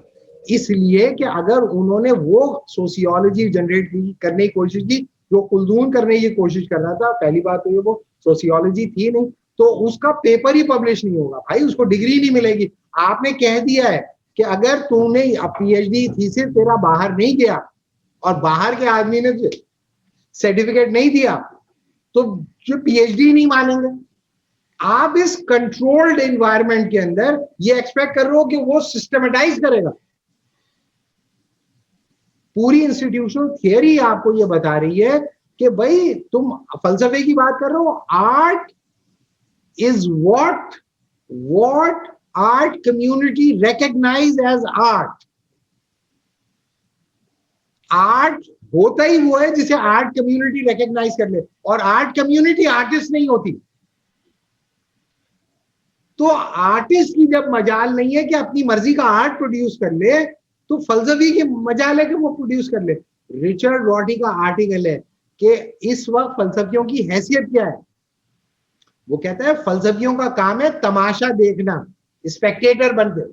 इसलिए कि अगर उन्होंने वो सोशियोलॉजी जनरेट करने की कोशिश की जो कुलदून करने की कोशिश कर रहा था, पहली बात तो ये वो सोशियोलॉजी थी नहीं, तो उसका पेपर ही पब्लिश नहीं होगा भाई, उसको डिग्री नहीं मिलेगी। आपने कह दिया है कि अगर तूने पीएचडी थीसिस तेरा बाहर नहीं गया और बाहर के आदमी ने सर्टिफिकेट नहीं दिया तो जो पीएचडी नहीं मानेंगे। आप इस कंट्रोल्ड एनवायरनमेंट के अंदर ये एक्सपेक्ट कर रहे हो कि वो सिस्टमेटाइज करेगा। पूरी इंस्टीट्यूशनल थियरी आपको ये बता रही है कि भाई तुम फलसफे की बात कर रहे हो, art is what art community recognise as art. Art होता ही वो है जिसे आर्ट कम्युनिटी रिकॉग्नाइज कर ले, और आर्ट कम्युनिटी आर्टिस्ट नहीं होती। तो आर्टिस्ट की जब मजाल नहीं है कि अपनी मर्जी का आर्ट प्रोड्यूस कर ले, तो फलसफी की मजाल है कि वो प्रोड्यूस कर ले। रिचर्ड रॉटी का आर्टिकल है कि इस वक्त फलसफियों की हैसियत क्या है। वो कहता है फलसफियों का काम है तमाशा देखना, स्पेक्टेटर बनकर,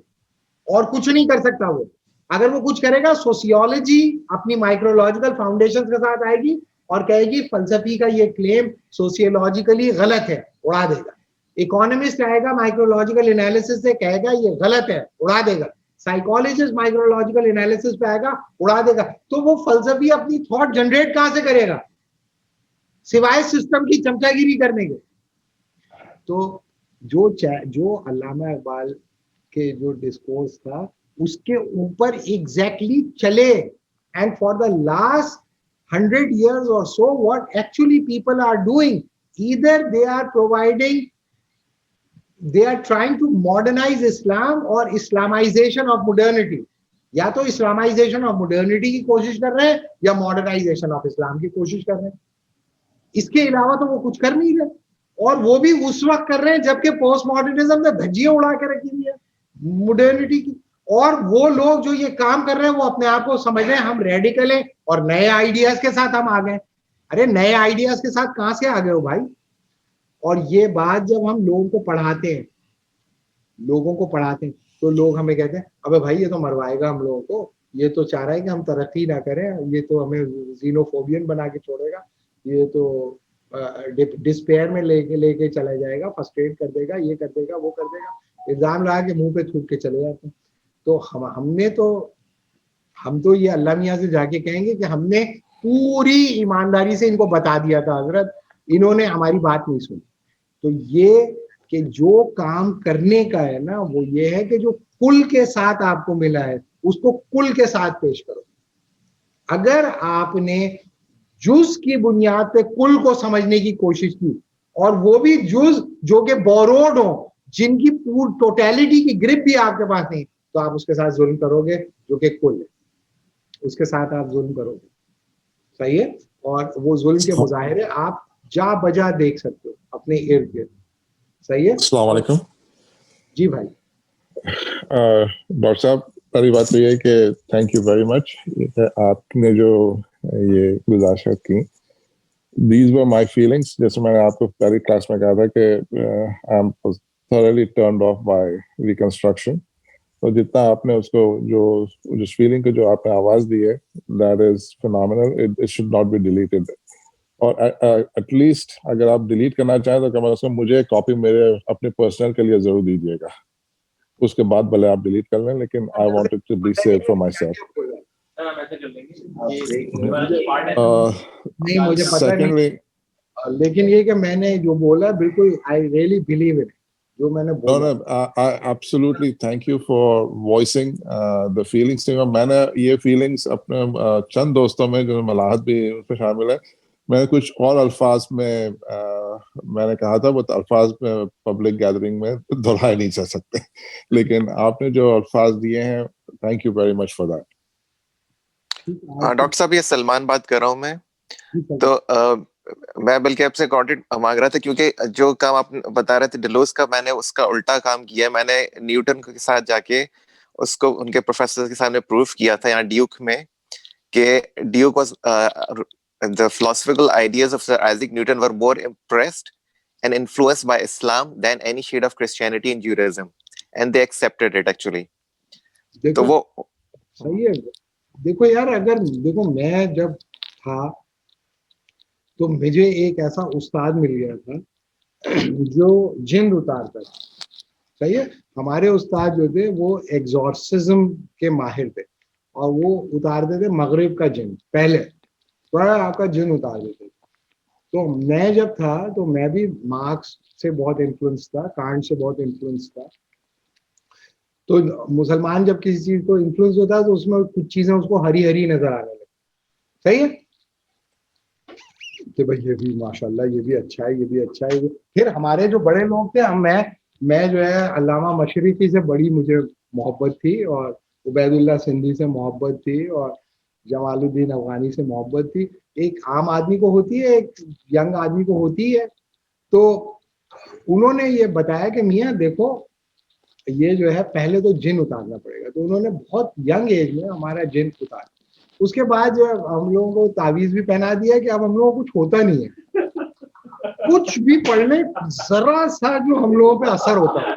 और कुछ नहीं कर सकता वो। अगर वो कुछ करेगा, सोशियोलॉजी अपनी माइक्रोलॉजिकल फाउंडेशन के साथ आएगी और कहेगी फलसफी का ये क्लेम सोशियोलॉजिकली गलत है, उड़ा देगा। इकोनॉमिस्ट आएगा माइक्रोलॉजिकल एनालिसिस से, कहेगा ये गलत है, उड़ा देगा। साइकोलॉजिस्ट माइक्रोलॉजिकल एनालिसिस पे आएगा, उड़ा देगा। तो वो फलसफी अपनी थॉट जनरेट कहां से करेगा सिवाय सिस्टम की चमचागिरी करने के? तो जो अल्लामा इकबाल के जो डिस्कोर्स था उसके ऊपर एग्जैक्टली चले, and for the last 100 years or so what actually people are doing, either they are trying to modernize Islam or Islamization of modernity। या तो इस्लामाइजेशन ऑफ मॉडर्निटी की कोशिश कर रहे हैं या मॉडर्नाइजेशन ऑफ इस्लाम की कोशिश कर रहे हैं। इसके अलावा तो वो कुछ कर नहीं रहे, और वो भी उस वक्त कर रहे हैं जबकि पोस्ट मॉडर्निज्म ने धज्जियां उड़ा के रखी हुई है मॉडर्निटी की। और वो लोग जो ये काम कर रहे हैं वो अपने आप को समझ रहे हैं हम रेडिकल हैं और नए आइडियाज के साथ हम आ गए। अरे नए आइडियाज के साथ कहां से आ गए हो भाई? और ये बात जब हम लोगों को पढ़ाते हैं तो लोग हमें कहते हैं अबे भाई ये तो मरवाएगा हम लोगों को, ये तो चाह रहा है कि हम तरक्की ना करें, ये तो हमें जीनोफोबियन बना के छोड़ेगा, ये तो डिस्पेयर में लेके चला जाएगा, फ्रस्ट्रेट कर देगा, ये कर देगा, वो कर देगा। इल्जाम लगा के मुंह पे थूक के चले जाते हैं। तो हम तो ये अल्लाह मियाँ से जाके कहेंगे कि हमने पूरी ईमानदारी से इनको बता दिया था हजरत, इन्होंने हमारी बात नहीं सुनी। तो ये कि जो काम करने का है ना, वो ये है कि जो कुल के साथ आपको मिला है उसको कुल के साथ पेश करो। अगर आपने जुज की बुनियाद पे कुल को समझने की कोशिश की, और वो भी जुज जो कि बोरोड हो, जिनकी पूरी टोटलिटी की ग्रिप भी आपके पास नहीं, तो आप उसके साथ जुल्म करोगे, जो कि कुल है, उसके साथ आप जुल्म करोगे। सही है। और वो जुल्म के मुजाहिरे आप जा बजा देख सकते हो अपने इर्द गिर्द। सही है। अस्सलाम वालेकुम। जी भाई। डॉक्टर साहब, पहली बात तो ये है कि थैंक यू वेरी मच, आपने जो ये गुजारिश की, दीज वर माय फीलिंग्स। जैसे मैंने आपको पहली क्लास में कहा था कि I am thoroughly turned off by reconstruction। तो जितना आपने उसको जो फीलिंग को जो आपने आवाज दी है, that is phenomenal, it should not be deleted. और एटलीस्ट अगर आप डिलीट करना चाहें तो कम से कम मुझे कॉपी मेरे अपने पर्सनल के लिए जरूर दीजिएगा, उसके बाद भले आप डिलीट कर लें, लेकिन I wanted to be save for myself. नहीं, मुझे पता नहीं, लेकिन ये कि मैंने जो बोला बिल्कुल आई रियली बिलीव इट, जो मैंने बोला। Absolutely, thank you for voicing the feelings. मैंने ये फीलिंग्स अपने चंद दोस्तों में जो मलाहत भी उसमें शामिल है, मैंने कुछ और अल्फाज में मैंने कहा था, वो अल्फाज में पब्लिक गैदरिंग में दोहराए नहीं जा सकते, लेकिन आपने जो अल्फाज दिए हैं, thank you very much for that. Doctor साहब, ये सलमान बात कर रहा हूँ मैं। तो मैं बल्कि आपसे कॉन्टेक्ट मांग रहा था, क्योंकि जो काम आप बता रहे थे डिलोस का, मैंने उसका उल्टा काम किया है। मैंने न्यूटन के साथ जाके उसको उनके प्रोफेसर के सामने प्रूफ किया था यहाँ ड्यूक में, कि Duke was the philosophical ideas of Sir Isaac Newton were more impressed and influenced by Islam than any shade of Christianity and Judaism, and they accepted it actually. तो वो सही है। देखो यार, अगर देखो मैं जब था तो मुझे एक ऐसा उस्ताद मिल गया था जो जिन उतारता था। सही है। हमारे उस्ताद जो थे वो एग्जॉर्सिज्म के माहिर थे, और वो उतारते थे मगरिब का जिन, पहले बड़ा आपका जिन उतार देते थे। तो मैं जब था तो मैं भी मार्क्स से बहुत इन्फ्लुएंस था, कांट से बहुत इन्फ्लुएंस था। तो मुसलमान जब किसी चीज को इन्फ्लुएंस होता है तो उसमें कुछ चीजें उसको हरी हरी नजर आने लगती। सही है कि भाई ये भी माशाल्लाह, ये भी अच्छा है, ये भी अच्छा है। फिर हमारे जो बड़े लोग थे, मैं जो है अल्लामा मशरिकी से बड़ी मुझे मोहब्बत थी, और उबैदुल्ला सिंधी से मोहब्बत थी, और जमालुद्दीन अफगानी से मोहब्बत थी। एक आम आदमी को होती है, एक यंग आदमी को होती है। तो उन्होंने ये बताया कि मियाँ देखो, ये जो है पहले तो जिन उतारना पड़ेगा। तो उन्होंने बहुत यंग एज में हमारा जिन उतारा। उसके बाद जो है हम लोगों को तावीज भी पहना दिया कि अब हम लोगों को कुछ होता नहीं है, कुछ भी पढ़ने जरा सा जो हम लोगों पे असर होता है।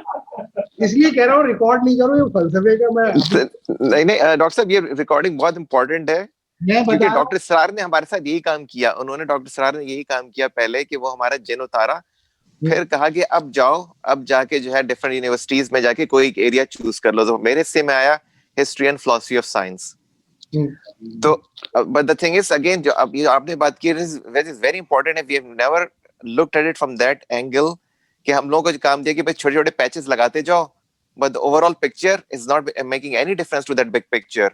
इसलिए कह रहा हूँ रिकॉर्ड नहीं करो, ये फलसफे का मैं नहीं डॉक्टर साहब, ये रिकॉर्डिंग बहुत इंपॉर्टेंट है, क्योंकि बता डॉक्टर सरार ने हमारे साथ यही काम किया। उन्होंने डॉक्टर सरार ने यही काम किया पहले, कि वो हमारा जिन उतारा, फिर कहा कि अब जाओ, अब जाके जो है डिफरेंट यूनिवर्सिटीज में जाके कोई एक एरिया चूज कर लो। तो मेरे हिस्से में आया history and philosophy of science. तो but the thing is again, जो अब ये आपने बात की इज वेरी इंपॉर्टेंट है। We have never looked at it from that angle, कि हम लोगों को जो काम दिया कि भाई छोटे छोटे पैचेस लगाते जाओ, but the overall picture is not making any difference to that big picture.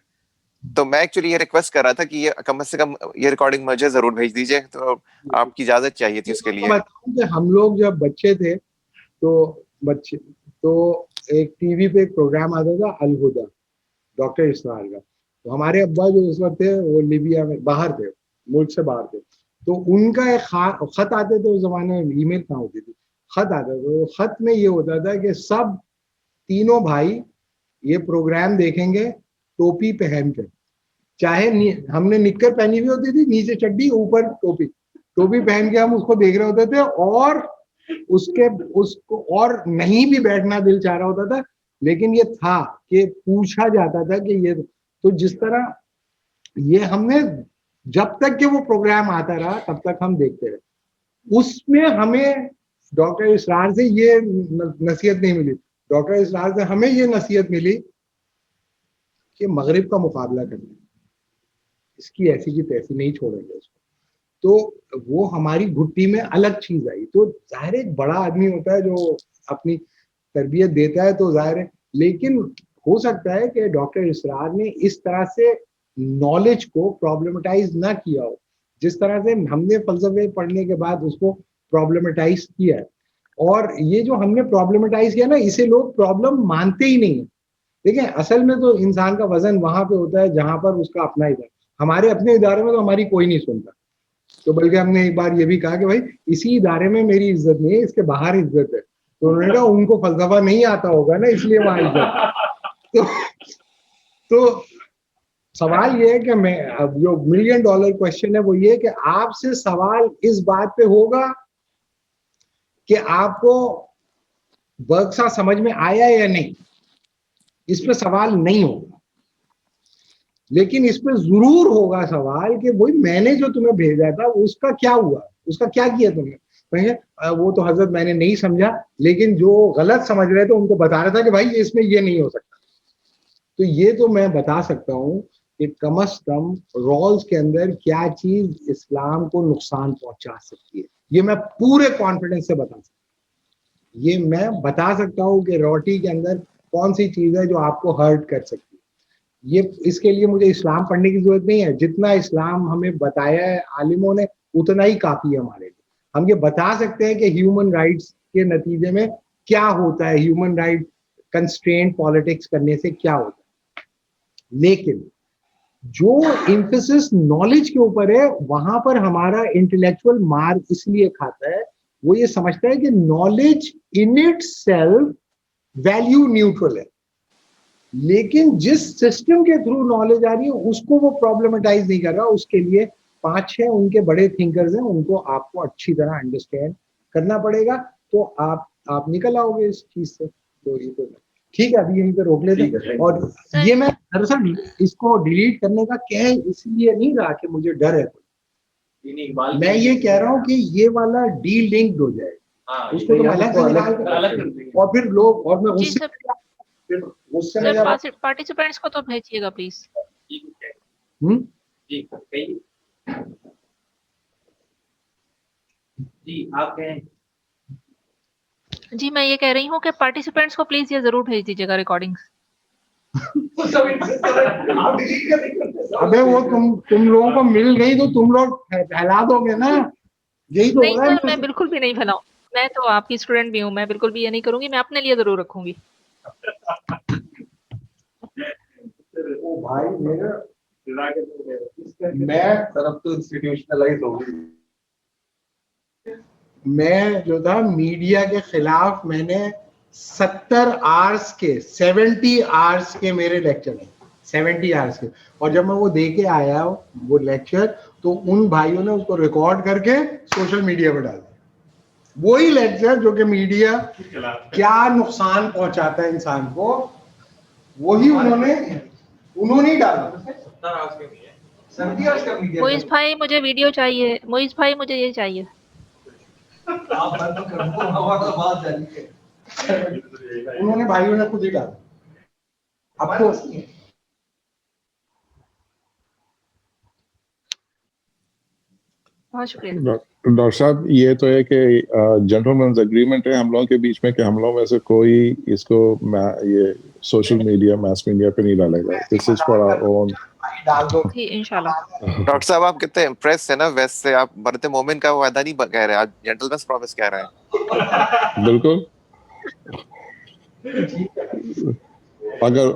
तो मैं एक्चुअली ये रिक्वेस्ट कर रहा था कि ये कम से कम ये रिकॉर्डिंग मुझे जरूर भेज दीजिए। तो आपकी इजाजत चाहिए थी उसके लिए। बताऊं कि हम लोग जब बच्चे थे तो एक टीवी पे एक प्रोग्राम आता था अलहुदा, डॉक्टर इसरार का। तो हमारे अब्बा जो उस वक्त थे वो लिबिया में बाहर थे, मुल्क से बाहर थे। तो उनका एक खत आते थे, उस जमाने में ईमेल कहाँ होती थी, खत आता था। तो खत में ये होता था कि सब तीनों भाई ये प्रोग्राम देखेंगे टोपी पहन के, चाहे हमने निक्कर पहनी हुई होती थी, नीचे चड्डी ऊपर टोपी, टोपी पहन के हम उसको देख रहे होते थे। और उसको और नहीं भी बैठना दिल चाह रहा होता था, लेकिन ये था कि पूछा जाता था कि ये तो जिस तरह ये हमने जब तक कि वो प्रोग्राम आता रहा तब तक हम देखते रहे। उसमें हमें डॉक्टर इसरार से ये नसीहत नहीं मिली, डॉक्टर इसरार से हमें ये नसीहत मिली कि मगरिब का मुकाबला करना है, इसकी ऐसी की तैसी नहीं छोड़ेंगे उसको। तो वो हमारी घुट्टी में अलग चीज आई। तो जाहिर एक बड़ा आदमी होता है जो अपनी तरबियत देता है, तो जाहिर है, लेकिन हो सकता है कि डॉक्टर इसरार ने इस तरह से नॉलेज को प्रॉब्लमेटाइज ना किया हो, जिस तरह से हमने फलसफे पढ़ने के बाद उसको प्रॉब्लमेटाइज किया है। और ये जो हमने प्रॉब्लमेटाइज किया ना, इसे लोग प्रॉब्लम मानते ही नहीं है। देखिए, असल में तो इंसान का वजन वहां पे होता है जहां पर उसका अपना इदारा, हमारे अपने इदारे में तो हमारी कोई नहीं सुनता। तो बल्कि हमने एक बार ये भी कहा कि भाई इसी इदारे में मेरी इज्जत नहीं है, इसके बाहर इज्जत है। तो उन्होंने कहा उनको फलसफा नहीं आता होगा ना, इसलिए वहां इज्जत है। तो सवाल ये है कि मैं, अब जो $1 मिलियन क्वेश्चन है वो ये कि आपसे सवाल इस बात पे होगा कि आपको बर्कशा समझ में आया या नहीं, इस पे सवाल नहीं होगा। लेकिन इस पे जरूर होगा सवाल कि भाई मैंने जो तुम्हें भेजा था उसका क्या हुआ, उसका क्या किया तुमने। वो तो हजरत मैंने नहीं समझा, लेकिन जो गलत समझ रहे थे उनको बता रहा था कि भाई इसमें ये नहीं हो सकता। तो ये तो मैं बता सकता हूँ कि कम से कम रोल्स के अंदर क्या चीज इस्लाम को नुकसान पहुंचा सकती है, ये मैं पूरे कॉन्फिडेंस से बता सकता हूँ। ये मैं बता सकता हूँ कि रोटी के अंदर कौन सी चीज है जो आपको हर्ट कर सकती है। ये, इसके लिए मुझे इस्लाम पढ़ने की जरूरत नहीं है, जितना इस्लाम हमें बताया है आलिमों ने उतना ही काफी है हमारे लिए। हम ये बता सकते हैं कि ह्यूमन राइट्स के नतीजे में क्या होता है, ह्यूमन राइट कंस्ट्रेंट पॉलिटिक्स करने से क्या होता है। लेकिन जो एम्फेसिस नॉलेज के ऊपर है, वहां पर हमारा इंटेलेक्चुअल मार इसलिए खाता है, वो ये समझता है कि knowledge in it self value neutral है। लेकिन जिस सिस्टम के थ्रू नॉलेज आ रही है उसको वो प्रॉब्लमेटाइज नहीं कर रहा। उसके लिए 5-6 उनके बड़े थिंकर्स हैं, उनको आपको अच्छी तरह अंडरस्टैंड करना पड़ेगा, तो आप निकल आओगे इस चीज से। तो ये तो ठीक है, अभी यहीं पे रोक लेते हैं। और ये मैं दरअसल इसको डिलीट करने का कह इसलिए नहीं रहा कि मुझे डर है, मैं ये कह रहा हूँ कि ये वाला डी लिंक्ड हो जाए, उसको तो अलग से निकाल कर, और फिर लोग, और मैं उससे सर पार्टिसिपेंट्स को तो भेजिएगा प्लीज। जी आप कहें। जी मैं ये कह रही हूँ कि पार्टिसिपेंट्स को प्लीज ये जरूर भेज दीजिएगा रिकॉर्डिंग्स। अबे वो तुम लोगों को मिल गई तो तुम लोग फैला दोगे ना, यही तो नहीं सर, मैं बिल्कुल भी नहीं फैलाऊं, मैं तो आपकी स्टूडेंट भी हूँ, मैं बिल्कुल भी ये नहीं करूंगी, मैं अपने लिए जरूर रखूंगी। ओ भाई मेरा मैं तरफ तो इंस्टीट्यूशनलाइज हो गई। मैं जो था मीडिया के खिलाफ, मैंने 70 आवर्स के 70 आवर्स के मेरे लेक्चर हैं, 70 आवर्स के। और जब मैं वो दे के आया वो लेक्चर, तो उन भाइयों ने उसको रिकॉर्ड करके सोशल मीडिया पर डाल दिया। वही लेक्चर जो कि मीडिया क्या नुकसान पहुंचाता है इंसान को, वही उन्होंने ही डाला। मोइज भाई मुझे वीडियो चाहिए, मोइज भाई मुझे ये चाहिए। उन्होंने भाइयों ने खुद ही डाला। अब तो बहुत शुक्रिया डॉक्टर साहब, ये तो है कि जेंटलमैन्स एग्रीमेंट है हम लोगों के बीच में कि हम लोग में से कोई इसको ये सोशल मीडिया मास मीडिया पे नहीं डालेगा। This is for our own. जी इंशाल्लाह। डॉक्टर साहब आप कितने इम्प्रेस है ना वेस्ट से, आप मरते मोमिन का वादा नहीं कह रहे, आज जेंटलमैन प्रॉमिस कह रहे हैं। बिल्कुल।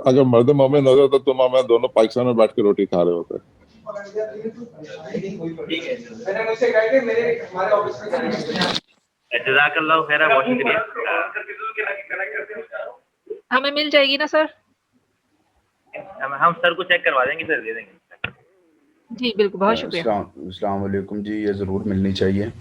अगर मर्द मोमिन हो तो तुम हमें दोनों पाकिस्तान में बैठ के रोटी खा रहे होते। जज़ाकल्लाहु खैरा, बहुत शुक्रिया। हमें मिल जाएगी ना सर? हम सर को चेक करवा देंगे, फिर दे देंगे। जी बिल्कुल, बहुत शुक्रिया। अस्सलाम वालेकुम जी, ये ज़रूर मिलनी चाहिए।